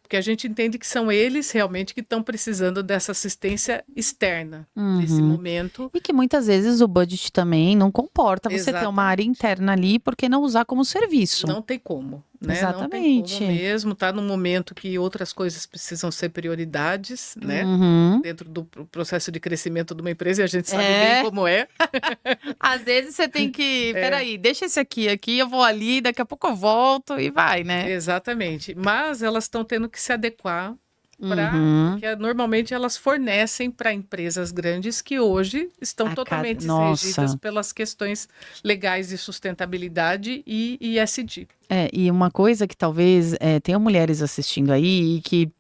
Porque a gente entende que são eles realmente que estão precisando dessa assistência externa nesse Uhum. momento. E que muitas vezes o budget também não comporta você ter uma área Exatamente. interna ali, porque não usar como serviço. Não tem como, né? Não tem como Exatamente. mesmo. Tá num momento que outras coisas precisam ser prioridades, né? Uhum. Dentro do processo de crescimento de uma empresa, e a gente sabe bem É. como é. Às vezes você tem que, peraí, deixa esse aqui, eu vou ali, daqui a pouco eu volto e vai, né? Exatamente. Mas elas estão tendo que se adequar Uhum. porque normalmente elas fornecem para empresas grandes que hoje estão totalmente regidas Nossa. pelas questões legais de sustentabilidade e ESG. E uma coisa que talvez tenham mulheres assistindo aí e que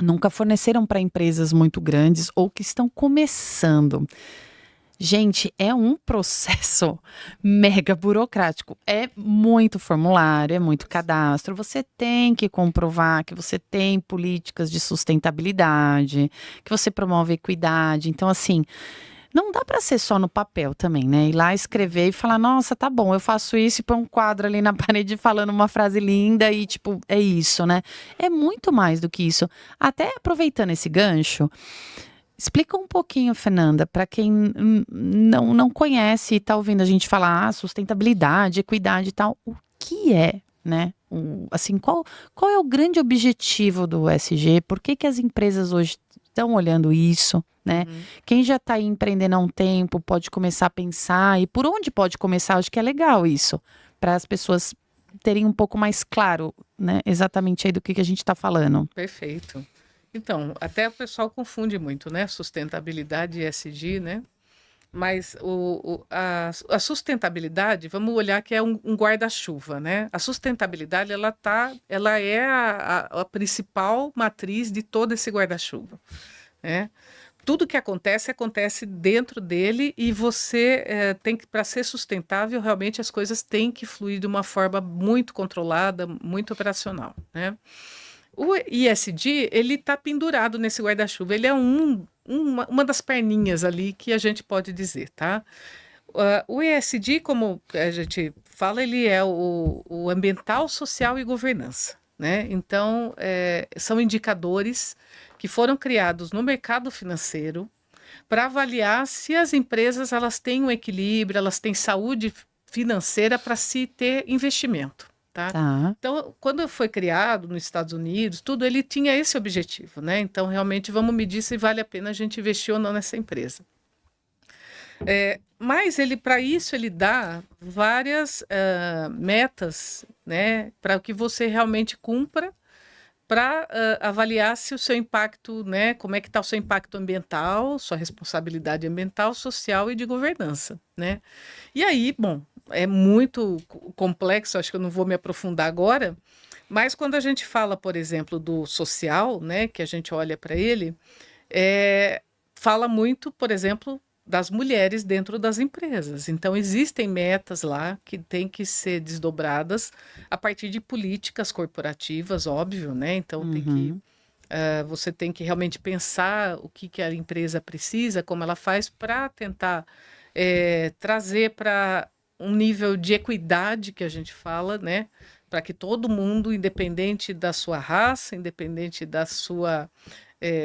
nunca forneceram para empresas muito grandes ou que estão começando. Gente, é um processo mega burocrático. É muito formulário, é muito cadastro. Você tem que comprovar que você tem políticas de sustentabilidade, que você promove equidade. Então, assim, não dá para ser só no papel também, né? Ir lá escrever e falar: nossa, tá bom, eu faço isso e põe um quadro ali na parede falando uma frase linda e, tipo, é isso, né? É muito mais do que isso. Até aproveitando esse gancho. Explica um pouquinho, Fernanda, para quem não conhece e está ouvindo a gente falar sustentabilidade, equidade e tal, o que é, né? Assim, qual é o grande objetivo do ESG? Por que que as empresas hoje estão olhando isso, né? Quem já está aí empreendendo há um tempo pode começar a pensar e por onde pode começar? Acho que é legal isso, para as pessoas terem um pouco mais claro, né? Exatamente aí do que a gente está falando. Perfeito. Então, até o pessoal confunde muito, né? Sustentabilidade e ESG, né? Mas a sustentabilidade, vamos olhar que é um guarda-chuva, né? A sustentabilidade, ela é a principal matriz de todo esse guarda-chuva, né? Tudo que acontece dentro dele e você tem que, para ser sustentável, realmente as coisas têm que fluir de uma forma muito controlada, muito operacional, né? O ISD, ele está pendurado nesse guarda-chuva. Ele é uma das perninhas ali que a gente pode dizer, tá? O ESG, como a gente fala, ele é o ambiental, social e governança, né? Então, são indicadores que foram criados no mercado financeiro para avaliar se as empresas elas têm um equilíbrio, elas têm saúde financeira para se ter investimento. Tá? Tá. Então, quando foi criado nos Estados Unidos, tudo ele tinha esse objetivo, né? Então, realmente, vamos medir se vale a pena a gente investir ou não nessa empresa. Mas ele, para isso, ele dá várias metas, né? Para que você realmente cumpra, para avaliar se o seu impacto, né? Como é que está o seu impacto ambiental, sua responsabilidade ambiental, social e de governança, né? E aí, bom, é muito complexo, acho que eu não vou me aprofundar agora, mas quando a gente fala, por exemplo, do social, né, que a gente olha para ele, fala muito, por exemplo, das mulheres dentro das empresas. Então, existem metas lá que têm que ser desdobradas a partir de políticas corporativas, óbvio, né? Então, você tem que realmente pensar o que a empresa precisa, como ela faz para tentar trazer para um nível de equidade que a gente fala, né? Para que todo mundo, independente da sua raça, independente da sua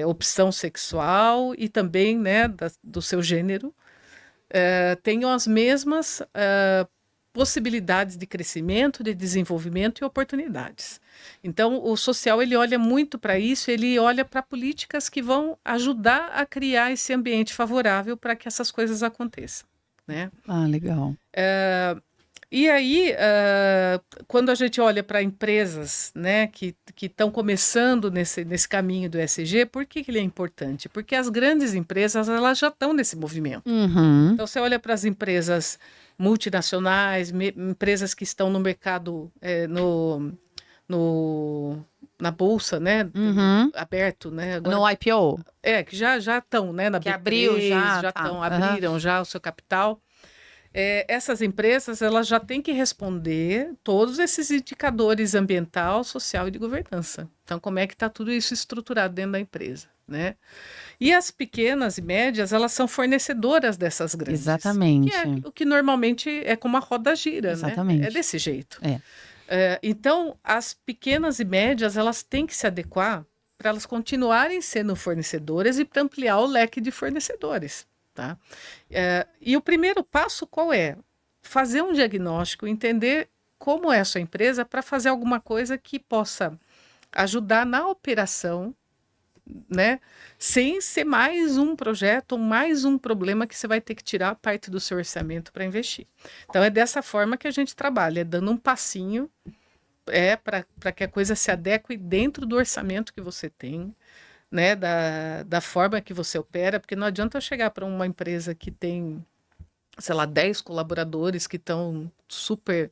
opção sexual e também, né, do seu gênero, tenham as mesmas possibilidades de crescimento, de desenvolvimento e oportunidades. Então, o social ele olha muito para isso, ele olha para políticas que vão ajudar a criar esse ambiente favorável para que essas coisas aconteçam, né? Ah, legal. E aí, quando a gente olha para empresas, né, que estão começando nesse caminho do ESG, por que ele é importante? Porque as grandes empresas elas já estão nesse movimento. Uhum. Então, você olha para as empresas multinacionais, empresas que estão no mercado, na bolsa, né, aberto, né? Agora, No IPO? que já estão, né, na Que B3, abriu já, tá. abriram já o seu capital. Essas empresas elas já têm que responder todos esses indicadores ambiental, social e de governança. Então, como é que está tudo isso estruturado dentro da empresa, né? E as pequenas e médias, elas são fornecedoras dessas grandes. Exatamente. Que é o que normalmente é como a roda gira, né? Exatamente. É desse jeito. Então, as pequenas e médias, elas têm que se adequar para elas continuarem sendo fornecedoras e para ampliar o leque de fornecedores, tá? E o primeiro passo qual é? Fazer um diagnóstico, entender como é a sua empresa para fazer alguma coisa que possa ajudar na operação, né? Sem ser mais um projeto ou mais um problema que você vai ter que tirar parte do seu orçamento para investir. Então, é dessa forma que a gente trabalha, é dando um passinho para que a coisa se adeque dentro do orçamento que você tem, né? Da forma que você opera, porque não adianta eu chegar para uma empresa que tem, sei lá, 10 colaboradores que estão super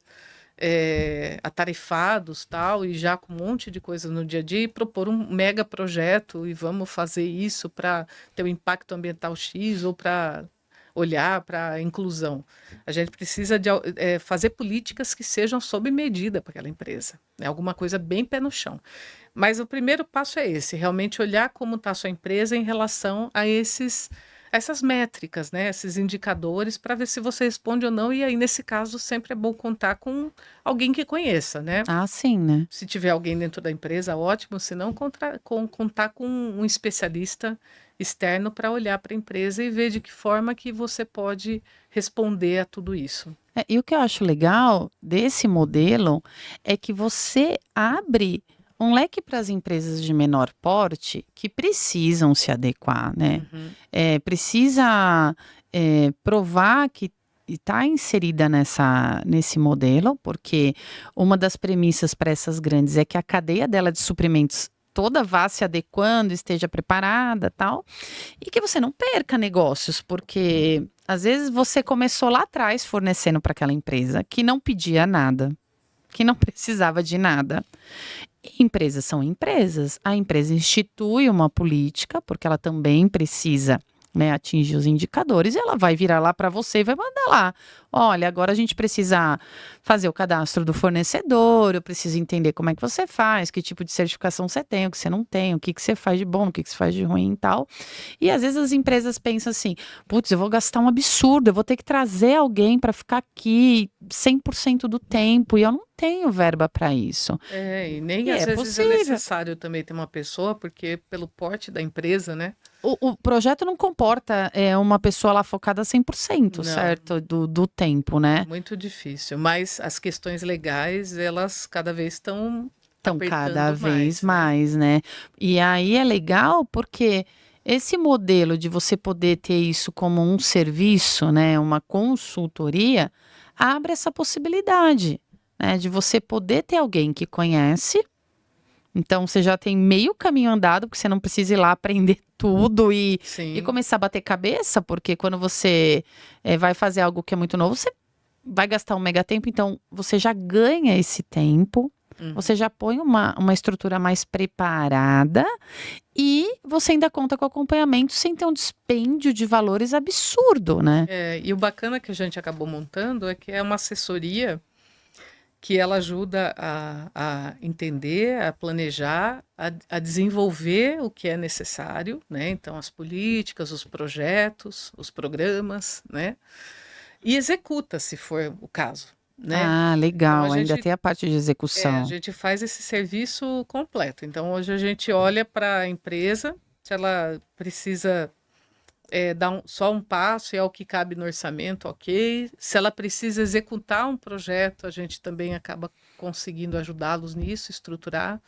atarefados, tal, e já com um monte de coisas no dia a dia, e propor um mega projeto e vamos fazer isso para ter um impacto ambiental X ou para olhar para a inclusão. A gente precisa de fazer políticas que sejam sob medida para aquela empresa, né? Alguma coisa bem pé no chão. Mas o primeiro passo é esse, realmente olhar como está a sua empresa em relação a essas métricas, né? Esses indicadores, para ver se você responde ou não. E aí, nesse caso, sempre é bom contar com alguém que conheça, né? Ah, sim, né? Se tiver alguém dentro da empresa, ótimo. Se não, contar com um especialista externo para olhar para a empresa e ver de que forma que você pode responder a tudo isso. E o que eu acho legal desse modelo é que você abre um leque para as empresas de menor porte que precisam se adequar, né? Uhum. Precisa provar que está inserida nesse modelo, porque uma das premissas para essas grandes é que a cadeia dela de suprimentos toda vá se adequando, esteja preparada, tal, e que você não perca negócios, porque às vezes você começou lá atrás fornecendo para aquela empresa que não pedia nada, que não precisava de nada. E empresas são empresas. A empresa institui uma política, porque ela também precisa, né, atingir os indicadores, e ela vai virar lá para você e vai mandar lá. Olha, agora a gente precisa fazer o cadastro do fornecedor, eu preciso entender como é que você faz, que tipo de certificação você tem, o que você não tem, o que você faz de bom, o que você faz de ruim e tal. E às vezes as empresas pensam assim, putz, eu vou gastar um absurdo, eu vou ter que trazer alguém para ficar aqui 100% do tempo, e eu não tenho verba para isso. E nem E às é vezes é possível. necessário também ter uma pessoa, porque pelo porte da empresa, né? O projeto não comporta uma pessoa lá focada 100%, Não, certo? Do tempo, né? muito difícil. Mas as questões legais, elas cada vez estão Então, cada apertando vez mais, né? mais, né? E aí é legal porque esse modelo de você poder ter isso como um serviço, né? Uma consultoria, abre essa possibilidade, né? De você poder ter alguém que conhece. Então, você já tem meio caminho andado, porque você não precisa ir lá aprender tudo e Sim. começar a bater cabeça, porque quando você vai fazer algo que é muito novo, você vai gastar um mega tempo, então você já ganha esse tempo, Uhum. você já põe uma estrutura mais preparada e você ainda conta com acompanhamento sem ter um dispêndio de valores absurdo, né? E o bacana que a gente acabou montando é que é uma assessoria que ela ajuda a entender, a planejar, a desenvolver o que é necessário, né? Então, as políticas, os projetos, os programas, né? E executa, se for o caso, né? Ah, Então, legal, ainda tem a parte de a execução. gente faz esse serviço completo. Então, hoje a gente olha para a empresa, se ela precisa dar só um passo, é o que cabe no orçamento, ok. Se ela precisa executar um projeto, a gente também acaba conseguindo ajudá-los nisso, estruturar,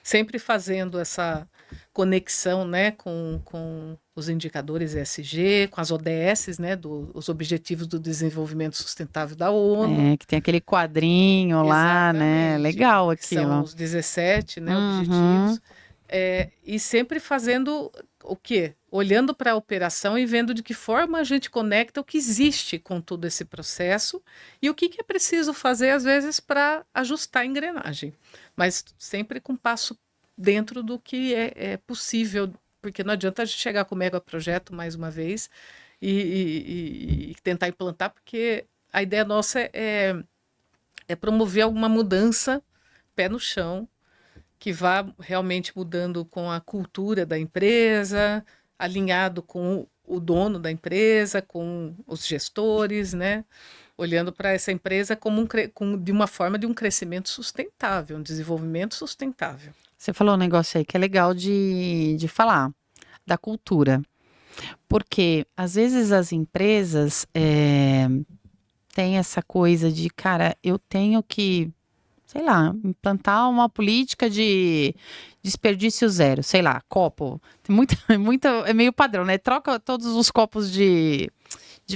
sempre fazendo essa conexão, né, com os indicadores ESG, com as ODS, né, os Objetivos do Desenvolvimento Sustentável da ONU. Que tem aquele quadrinho lá, né? Exatamente, Legal que são aquilo. os 17, né, Uhum. objetivos, e sempre fazendo o quê? Olhando para a operação e vendo de que forma a gente conecta o que existe com todo esse processo e o que é preciso fazer, às vezes, para ajustar a engrenagem. Mas sempre com passo dentro do que é possível, porque não adianta a gente chegar com o mega projeto mais uma vez e tentar implantar, porque a ideia nossa é promover alguma mudança pé no chão, que vá realmente mudando com a cultura da empresa, alinhado com o dono da empresa, com os gestores, né? olhando para essa empresa como de uma forma de um crescimento sustentável, um desenvolvimento sustentável. Você falou um negócio aí que é legal de falar, da cultura. Porque, às vezes, as empresas têm essa coisa de, cara, eu tenho que, sei lá, implantar uma política de desperdício zero, sei lá, copo. Tem é meio padrão, né? Troca todos os copos de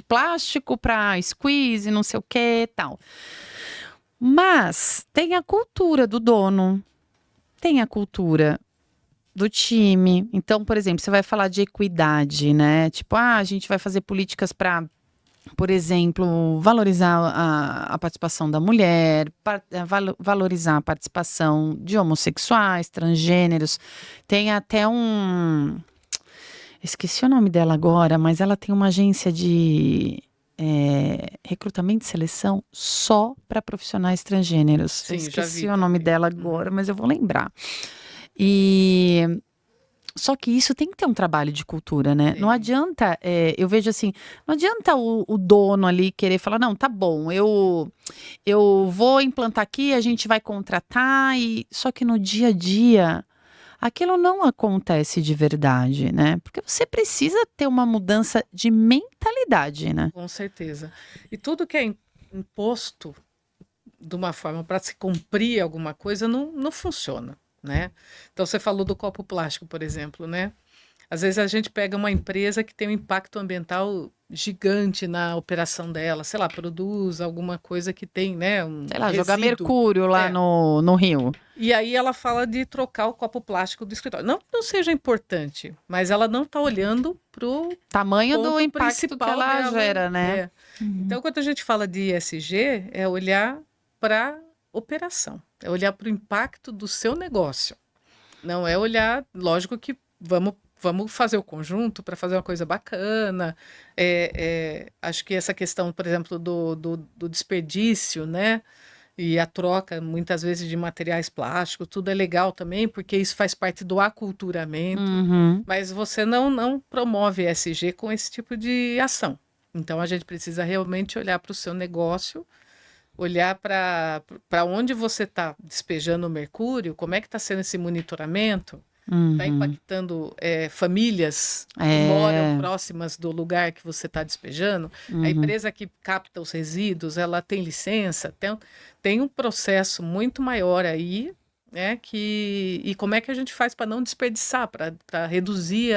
plástico para squeeze, não sei o que e tal. Mas tem a cultura do dono, tem a cultura do time. Então, por exemplo, você vai falar de equidade, né? Tipo, a gente vai fazer políticas para, por exemplo, valorizar a participação da mulher, valorizar a participação de homossexuais, transgêneros. Tem até esqueci o nome dela agora, mas ela tem uma agência de recrutamento e seleção só para profissionais transgêneros. Sim, Eu já esqueci vi o nome também. dela agora, mas eu vou lembrar. E só que isso tem que ter um trabalho de cultura, né? Sim. Não adianta, eu vejo assim, não adianta o dono ali querer falar, não, tá bom, eu vou implantar aqui, a gente vai contratar, só que no dia a dia aquilo não acontece de verdade, né? Porque você precisa ter uma mudança de mentalidade, né? Com certeza. E tudo que é imposto de uma forma para se cumprir alguma coisa não funciona, né? Então você falou do copo plástico, por exemplo, né? Às vezes a gente pega uma empresa que tem um impacto ambiental gigante na operação dela, sei lá, produz alguma coisa que tem, né, um Sei lá, jogar resíduo. mercúrio lá É. no rio. E aí ela fala de trocar o copo plástico do escritório. Não que não seja importante, mas ela não está olhando para o Tamanho do ponto impacto que principal ela dela. gera, né? É. Então, quando a gente fala de ESG, é olhar para operação, é olhar para o impacto do seu negócio. Não é olhar, lógico que vamos fazer o conjunto para fazer uma coisa bacana. Acho que essa questão, por exemplo, do desperdício, né? E a troca, muitas vezes, de materiais plásticos, tudo é legal também, porque isso faz parte do aculturamento. Uhum. Mas você não promove ESG com esse tipo de ação. Então, a gente precisa realmente olhar para o seu negócio, olhar para onde você está despejando o mercúrio, como é que está sendo esse monitoramento, está impactando famílias que moram próximas do lugar que você está despejando. A empresa que capta os resíduos, ela tem licença, tem um processo muito maior aí, né? E como é que a gente faz para não desperdiçar, para reduzir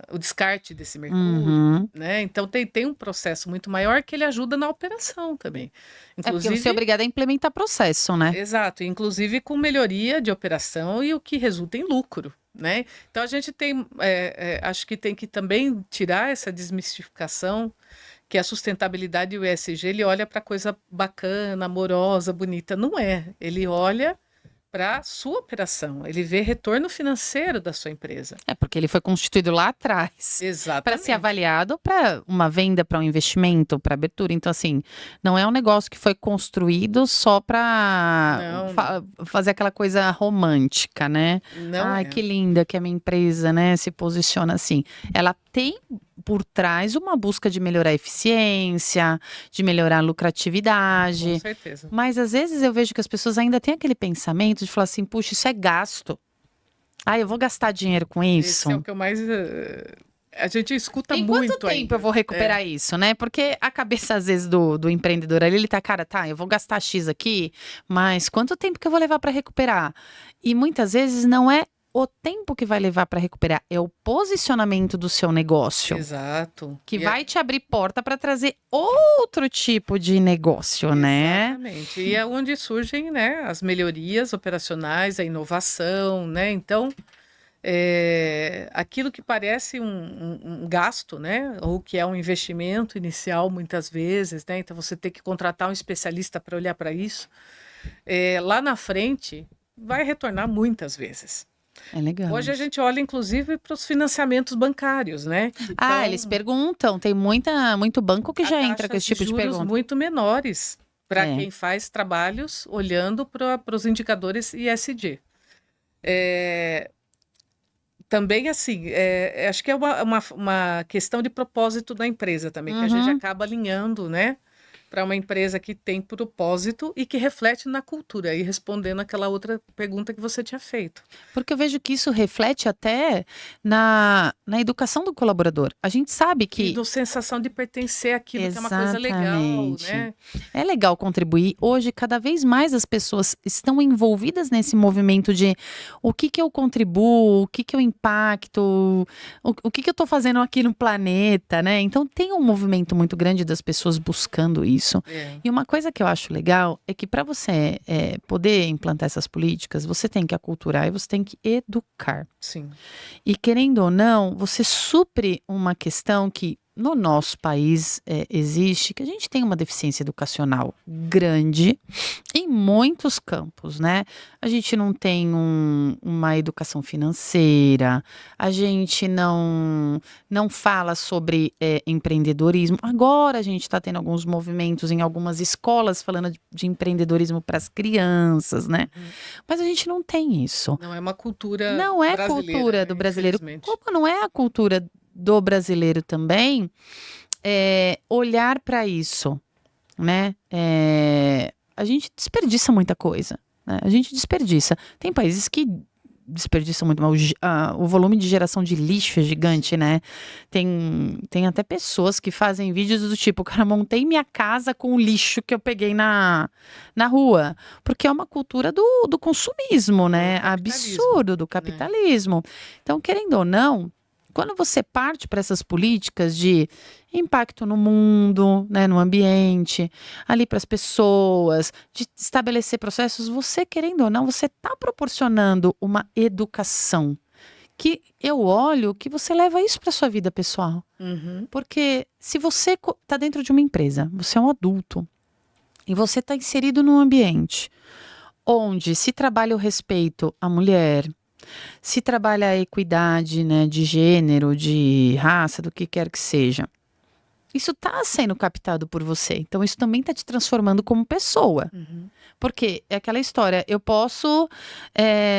o descarte desse mercúrio, né? Então tem um processo muito maior que ele ajuda na operação também. É porque você é obrigado a implementar processo, né? Exato, inclusive com melhoria de operação e o que resulta em lucro, né? Então a gente tem, acho que tem que também tirar essa desmistificação que a sustentabilidade e o ESG, ele olha para coisa bacana, amorosa, bonita. Não é, ele olha para a sua operação, ele vê retorno financeiro da sua empresa. É porque ele foi constituído lá atrás. Exatamente. Para ser avaliado para uma venda, para um investimento, para abertura. Então, assim, não é um negócio que foi construído só para fazer aquela coisa romântica, né? Não Ai, que linda que a minha empresa, né, se posiciona assim. Ela tem por trás uma busca de melhorar a eficiência, de melhorar a lucratividade. Com certeza. Mas às vezes eu vejo que as pessoas ainda têm aquele pensamento de falar assim, puxa, isso é gasto. Ah, eu vou gastar dinheiro com isso. Esse é o que eu mais a gente escuta em muito. Quanto tempo ainda eu vou recuperar isso, né? Porque a cabeça, às vezes, do empreendedor ali, ele tá, cara, tá, eu vou gastar X aqui, mas quanto tempo que eu vou levar para recuperar? E muitas vezes não é o tempo que vai levar para recuperar, é o posicionamento do seu negócio. Exato. Que vai te abrir porta para trazer outro tipo de negócio, né? Exatamente. E é onde surgem, né, as melhorias operacionais, a inovação, né? Então, aquilo que parece um gasto, né, ou que é um investimento inicial, muitas vezes, né? Então, você tem que contratar um especialista para olhar para isso. Lá na frente, vai retornar muitas vezes. É legal. Hoje a gente olha, inclusive, para os financiamentos bancários, né? Então, eles perguntam, tem muito banco que já entra com esse tipo de juros pergunta. muito menores para quem faz trabalhos olhando para os indicadores ESG. também, assim, acho que é uma questão de propósito da empresa também, que a gente Uhum. acaba alinhando, né, para uma empresa que tem propósito e que reflete na cultura, e respondendo aquela outra pergunta que você tinha feito. Porque eu vejo que isso reflete até na educação do colaborador. A gente sabe E que do sensação de pertencer àquilo que é uma coisa legal, exatamente. né? É legal contribuir. Hoje, cada vez mais as pessoas estão envolvidas nesse movimento de o que que eu contribuo, o que que eu impacto, o que que eu estou fazendo aqui no planeta, né? Então tem um movimento muito grande das pessoas buscando isso. É, E uma coisa que eu acho legal é que para você poder implantar essas políticas, você tem que aculturar e você tem que educar. sim. E querendo ou não, você supre uma questão que no nosso país existe, que a gente tem uma deficiência educacional grande em muitos campos, né? A gente não tem uma educação financeira, a gente não fala sobre empreendedorismo. Agora a gente está tendo alguns movimentos em algumas escolas falando de empreendedorismo para as crianças, né? Uhum. Mas a gente não tem isso. Não é uma cultura Não é brasileira, cultura do né? brasileiro. Infelizmente. Como não é a cultura do brasileiro também, olhar para isso, né? A gente desperdiça muita coisa, né? A gente desperdiça. Tem países que desperdiçam muito, mas o volume de geração de lixo é gigante, né? Tem até pessoas que fazem vídeos do tipo, cara, montei minha casa com o lixo que eu peguei na rua. Porque é uma cultura do consumismo, né? Capitalismo, Absurdo do né? capitalismo. Então, querendo ou não, quando você parte para essas políticas de impacto no mundo, né, no ambiente, ali para as pessoas, de estabelecer processos, você querendo ou não, você está proporcionando uma educação que eu olho que você leva isso para sua vida pessoal. Uhum. Porque se você está dentro de uma empresa, você é um adulto e você está inserido num ambiente onde se trabalha o respeito à mulher, se trabalha a equidade, né, de gênero, de raça, do que quer que seja, isso está sendo captado por você. Então, isso também está te transformando como pessoa. Uhum. Porque é aquela história, eu posso,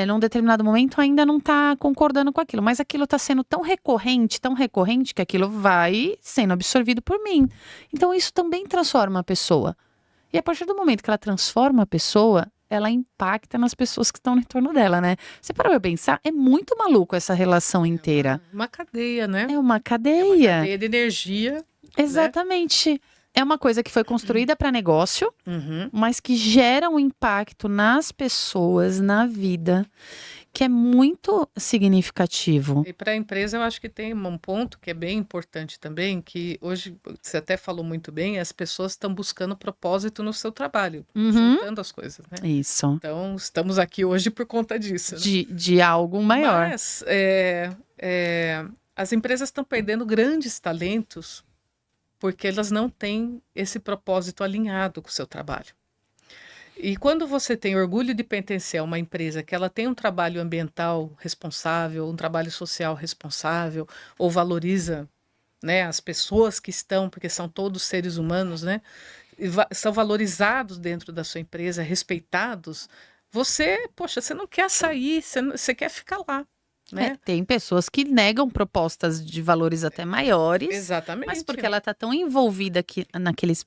num determinado momento, ainda não estar concordando com aquilo, mas aquilo está sendo tão recorrente, que aquilo vai sendo absorvido por mim. Então, isso também transforma a pessoa. E a partir do momento que ela transforma a pessoa, ela impacta nas pessoas que estão no entorno dela, né? Você parou pra pensar? É muito maluco essa relação É inteira. uma cadeia, né? É uma É uma cadeia. cadeia de energia, né? Exatamente. É uma coisa que foi construída para negócio, Uhum. mas que gera um impacto nas pessoas, na vida, que é muito significativo. E para a empresa, eu acho que tem um ponto que é bem importante também, que hoje você até falou muito bem, as pessoas estão buscando propósito no seu trabalho, Uhum. juntando as coisas, né? Isso. Então, estamos aqui hoje por conta disso, né? De algo maior. Mas as empresas estão perdendo grandes talentos porque elas não têm esse propósito alinhado com o seu trabalho. E quando você tem orgulho de pertencer a uma empresa que ela tem um trabalho ambiental responsável, um trabalho social responsável, ou valoriza, né, as pessoas que estão, porque são todos seres humanos, né, e são valorizados dentro da sua empresa, respeitados, poxa, você não quer sair, você quer ficar lá, né? Tem pessoas que negam propostas de valores até maiores, mas Exatamente. porque ela está tão envolvida aqui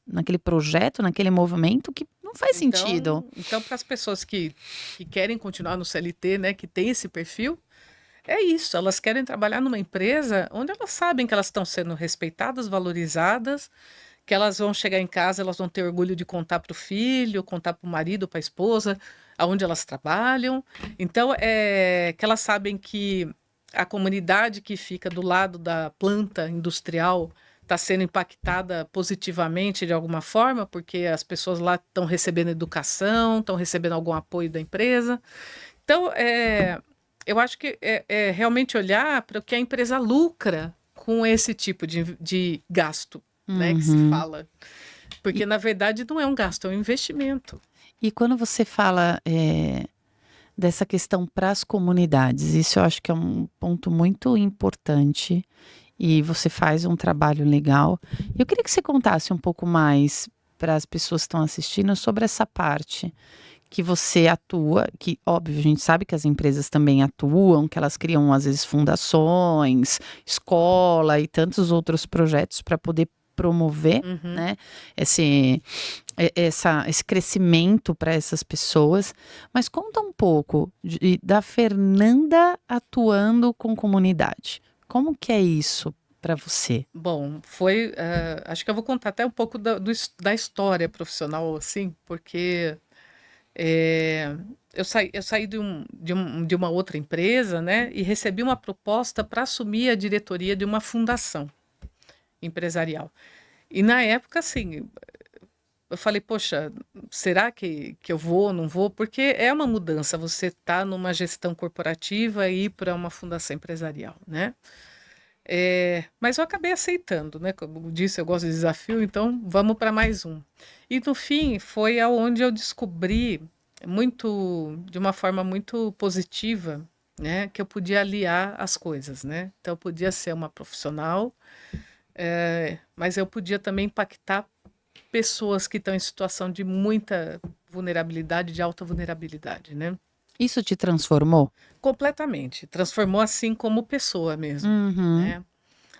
naquele projeto, naquele movimento, que não faz sentido. Então, para as pessoas que querem continuar no CLT, né, que tem esse perfil, é isso, elas querem trabalhar numa empresa onde elas sabem que elas estão sendo respeitadas, valorizadas, que elas vão chegar em casa, elas vão ter orgulho de contar para o filho, contar para o marido, para a esposa, aonde elas trabalham. Então, que elas sabem que a comunidade que fica do lado da planta industrial está sendo impactada positivamente de alguma forma, porque as pessoas lá estão recebendo educação, estão recebendo algum apoio da empresa. Então, eu acho que é realmente olhar para o que a empresa lucra com esse tipo de gasto, né, que se fala. Porque, na verdade, não é um gasto, é um investimento. E quando você fala dessa questão para as comunidades, isso eu acho que é um ponto muito importante e você faz um trabalho legal. Eu queria que você contasse um pouco mais para as pessoas que estão assistindo sobre essa parte, que você atua, que óbvio, a gente sabe que as empresas também atuam, que elas criam às vezes fundações, escola e tantos outros projetos para poder promover, Uhum. né, esse crescimento para essas pessoas. Mas conta um pouco da Fernanda atuando com comunidade. Como que é isso para você? Bom, foi. Acho que eu vou contar até um pouco da história profissional, assim, porque é, eu saí de uma outra empresa, né, e recebi uma proposta para assumir a diretoria de uma fundação empresarial. E na época, assim, eu falei, poxa, será que eu vou, não vou? Porque é uma mudança, você tá numa gestão corporativa e ir para uma fundação empresarial, né? Mas eu acabei aceitando, né? Como eu disse, eu gosto de desafio, então vamos para mais um. E no fim, foi aonde eu descobri de uma forma muito positiva, né? Que eu podia aliar as coisas, né? Então eu podia ser uma profissional, mas eu podia também impactar pessoas que estão em situação de muita vulnerabilidade, de alta vulnerabilidade, né? Isso te transformou? Completamente. Transformou assim como pessoa mesmo, Uhum. né?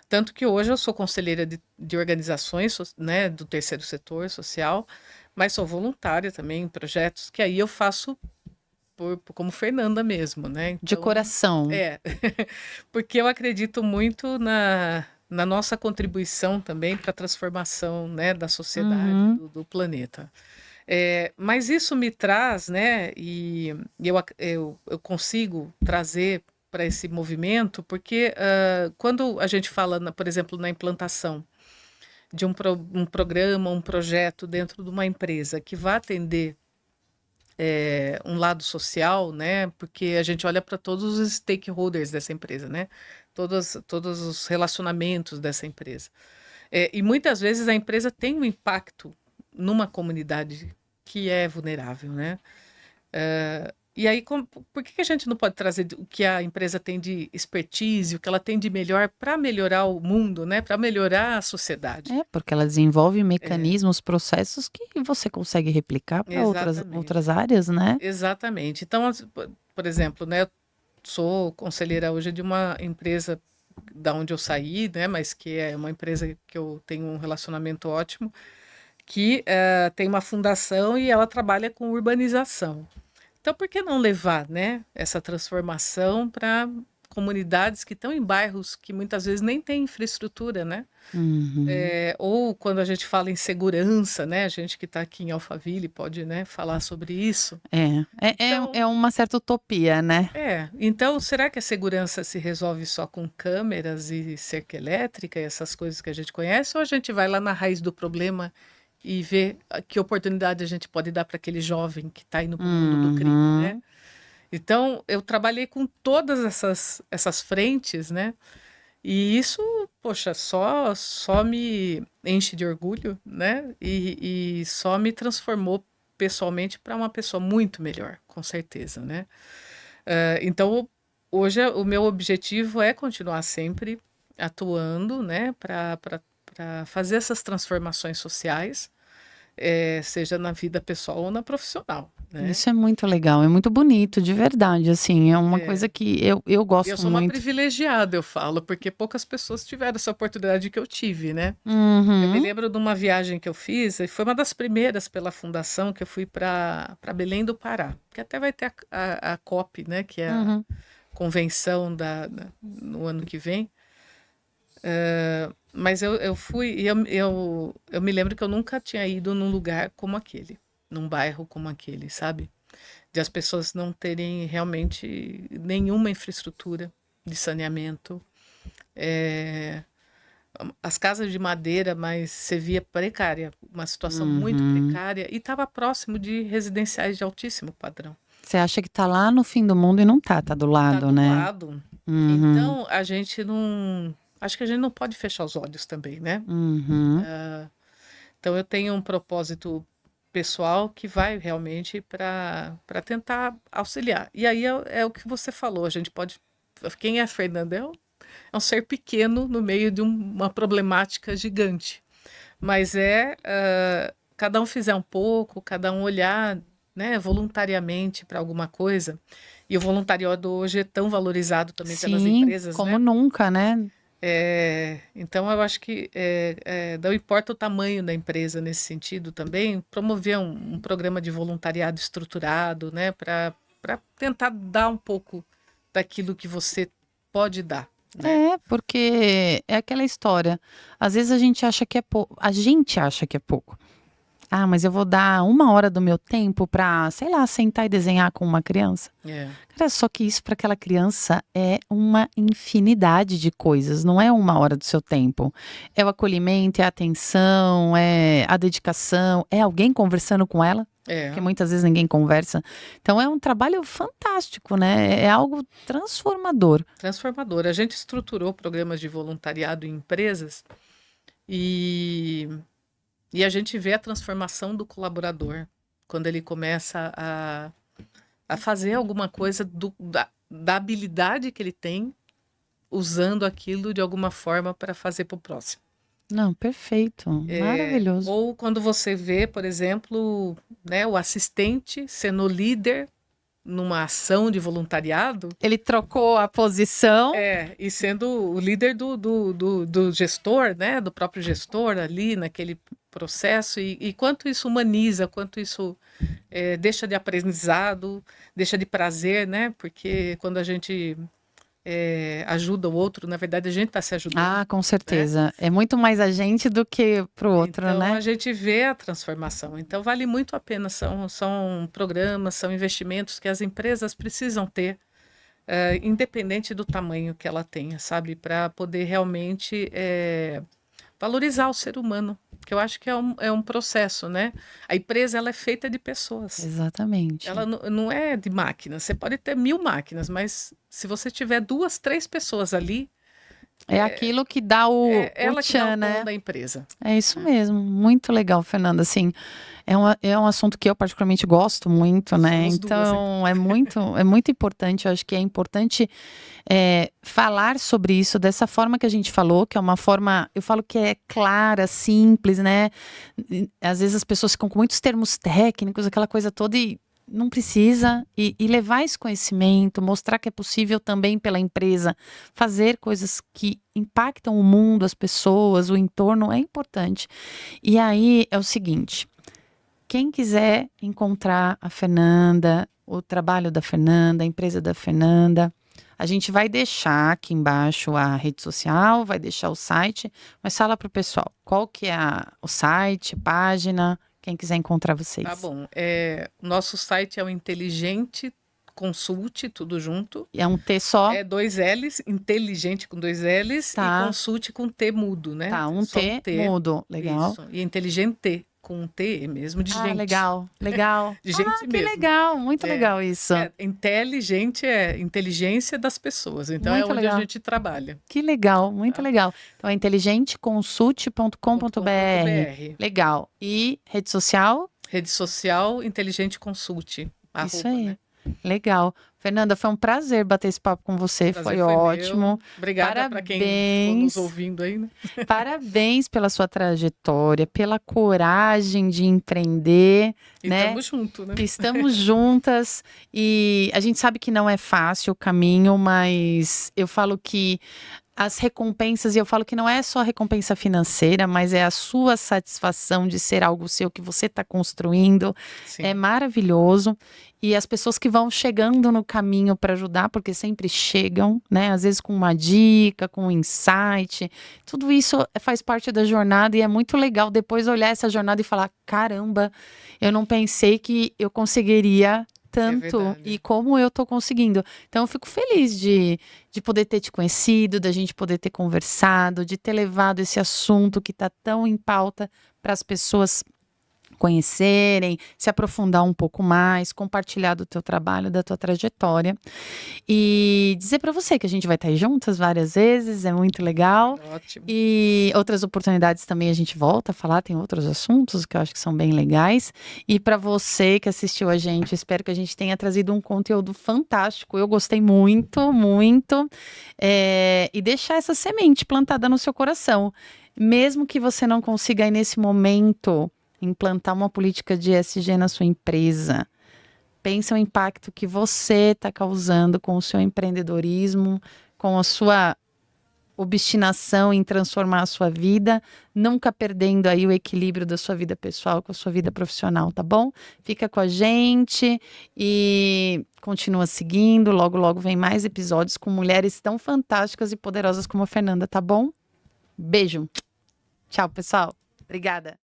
Tanto que hoje eu sou conselheira de organizações, né, do terceiro setor social, mas sou voluntária também em projetos que aí eu faço como Fernanda mesmo, né? De Então, coração. é, porque eu acredito muito na nossa contribuição também para a transformação, né, da sociedade, Uhum. do planeta. Mas isso me traz, né, e eu consigo trazer para esse movimento, porque quando a gente fala, por exemplo, na implantação de um programa, um projeto dentro de uma empresa que vai atender um lado social, né, porque a gente olha para todos os stakeholders dessa empresa, né, todos os relacionamentos dessa empresa. E muitas vezes a empresa tem um impacto numa comunidade que é vulnerável, né? E aí, por que a gente não pode trazer o que a empresa tem de expertise, o que ela tem de melhor para melhorar o mundo, né? Para melhorar a sociedade? É, porque ela desenvolve É, mecanismos, processos que você consegue replicar para outras exatamente. áreas, né? Exatamente. Então, por exemplo, né, eu sou conselheira hoje de uma empresa da onde eu saí, né, mas que é uma empresa que eu tenho um relacionamento ótimo, que tem uma fundação e ela trabalha com urbanização. Então, por que não levar, né, essa transformação para comunidades que estão em bairros que muitas vezes nem têm infraestrutura, né? Uhum. Ou quando a gente fala em segurança, né? A gente que está aqui em Alphaville pode, né, falar sobre isso. É Então, uma certa utopia, né? então, será que a segurança se resolve só com câmeras e cerca elétrica e essas coisas que a gente conhece? Ou a gente vai lá na raiz do problema e vê que oportunidade a gente pode dar para aquele jovem que está indo para o mundo do crime, né? Uhum. Então, eu trabalhei com todas essas frentes, né? E isso, poxa, só me enche de orgulho, né? E só me transformou pessoalmente para uma pessoa muito melhor, com certeza, né? Então, hoje o meu objetivo é continuar sempre atuando, né? Para fazer essas transformações sociais, seja na vida pessoal ou na profissional, né? Isso é muito legal, é muito bonito, de verdade, assim, é uma É. coisa que eu Eu gosto sou uma muito. privilegiada, eu falo, porque poucas pessoas tiveram essa oportunidade que eu tive, né? Eu me Uhum. lembro de uma viagem que eu fiz, e foi uma das primeiras pela fundação, que eu fui para Belém do Pará, que até vai ter a COP, né? Que é a Uhum. convenção no ano que vem. Mas eu fui, e eu me lembro que eu nunca tinha ido num lugar como aquele, num bairro como aquele, sabe? De as pessoas não terem realmente nenhuma infraestrutura de saneamento. É, as casas de madeira, mas você via precária, uma situação muito Uhum. precária, e estava próximo de residenciais de altíssimo padrão. Você acha que tá lá no fim do mundo e não tá, tá do Tá lado, do né? lado. Uhum. Então, a gente não. Acho que a gente não pode fechar os olhos também, né? Uhum. Então, eu tenho um propósito pessoal que vai realmente para tentar auxiliar. E aí é o que você falou, a gente pode. Quem é a Fernanda? É um ser pequeno no meio de uma problemática gigante. Mas cada um fizer um pouco, cada um olhar né, voluntariamente para alguma coisa, e o voluntariado hoje é tão valorizado também pelas Sim, empresas, como né? nunca, né? Então eu acho que não importa o tamanho da empresa nesse sentido também, promover um programa de voluntariado estruturado, né, para tentar dar um pouco daquilo que você pode dar, né? É, porque é aquela história. Às vezes a gente acha que é pouco. A gente acha que é pouco. Ah, mas eu vou dar 1 hora do meu tempo para, sei lá, sentar e desenhar com uma criança. É, Cara, só que isso para aquela criança é uma infinidade de coisas, não é 1 hora do seu tempo. É o acolhimento, é a atenção, é a dedicação, é alguém conversando com ela, porque é muitas vezes ninguém conversa. Então é um trabalho fantástico, né? É algo transformador. transformador. A gente estruturou programas de voluntariado em empresas e, e a gente vê a transformação do colaborador quando ele começa a fazer alguma coisa da habilidade que ele tem, usando aquilo de alguma forma para fazer para o próximo. Não, perfeito, maravilhoso. Ou quando você vê, por exemplo, né, o assistente sendo líder numa ação de voluntariado, Ele trocou a posição. e sendo o líder do gestor, né, do próprio gestor ali naquele processo, e quanto isso humaniza, quanto isso deixa de aprendizado, deixa de prazer, né, porque quando a gente ajuda o outro, na verdade a gente está se ajudando. Ah, com Né? certeza. É muito mais a gente do que pro outro, Então né? a gente vê a transformação. Então vale muito a pena. São programas, são investimentos que as empresas precisam ter, independente do tamanho que ela tenha, sabe? Para poder realmente valorizar o ser humano. Que eu acho que é um processo, né? A empresa ela é feita de pessoas. Exatamente. Ela não é de máquinas. Você pode ter 1000 máquinas, mas se você tiver 2, 3 pessoas ali, É aquilo que dá o ela que dá tchan, o tom né? da empresa. É isso mesmo. Muito legal, Fernanda. Assim, é um assunto que eu particularmente gosto muito, né? Somos duas, Então, é muito importante. Eu acho que é importante falar sobre isso dessa forma que a gente falou, que é uma forma, eu falo que é clara, simples, né? Às vezes as pessoas ficam com muitos termos técnicos, aquela coisa toda, e não precisa. E levar esse conhecimento, mostrar que é possível também pela empresa fazer coisas que impactam o mundo, as pessoas, o entorno, é importante. E aí é o seguinte: quem quiser encontrar a Fernanda, o trabalho da Fernanda, a empresa da Fernanda, a gente vai deixar aqui embaixo a rede social, vai deixar o site, mas fala para o pessoal, qual que é o site, página, quem quiser encontrar vocês. Tá bom. Nosso site é o Inteligente Consulte, tudo junto. É um T só? É 2 L's, inteligente com 2 L's Tá. e consulte com T mudo, né? Tá, um Só T mudo, legal. Isso. E inteligente com um T mesmo, de gente. Legal, legal. De gente que mesmo. legal, muito legal isso. Inteligente é inteligência das pessoas. Então Muito é onde legal. a gente trabalha. Que legal, muito legal. Então é inteligenteconsulte.com.br. Legal. E rede social? Rede social, Inteligente Consulte. Isso @ aí. né? Legal. Fernanda, foi um prazer bater esse papo com você. Prazer Foi foi ótimo. meu. Obrigada para quem ficou nos ouvindo aí, né? Parabéns pela sua trajetória, pela coragem de empreender, E né? estamos juntos, né? Estamos juntas e a gente sabe que não é fácil o caminho, mas eu falo que as recompensas, e eu falo que não é só a recompensa financeira, mas é a sua satisfação de ser algo seu que você está construindo. Sim. É maravilhoso. E as pessoas que vão chegando no caminho para ajudar, porque sempre chegam, né? Às vezes com uma dica, com um insight. Tudo isso faz parte da jornada e é muito legal depois olhar essa jornada e falar: caramba, eu não pensei que eu conseguiria tanto e como eu tô conseguindo. Então eu fico feliz de poder ter te conhecido, da gente poder ter conversado, de ter levado esse assunto que está tão em pauta para as pessoas conhecerem, se aprofundar um pouco mais, compartilhar do teu trabalho, da tua trajetória e dizer para você que a gente vai estar aí juntas várias vezes, é muito legal. Ótimo. E outras oportunidades também a gente volta a falar, tem outros assuntos que eu acho que são bem legais. E para você que assistiu a gente, espero que a gente tenha trazido um conteúdo fantástico, eu gostei muito, muito, e deixar essa semente plantada no seu coração, mesmo que você não consiga aí nesse momento implantar uma política de ESG na sua empresa. Pensa o impacto que você está causando com o seu empreendedorismo, com a sua obstinação em transformar a sua vida, nunca perdendo aí o equilíbrio da sua vida pessoal com a sua vida profissional, tá bom? Fica com a gente e continua seguindo. Logo, logo vem mais episódios com mulheres tão fantásticas e poderosas como a Fernanda, tá bom? Beijo. Tchau, pessoal. Obrigada.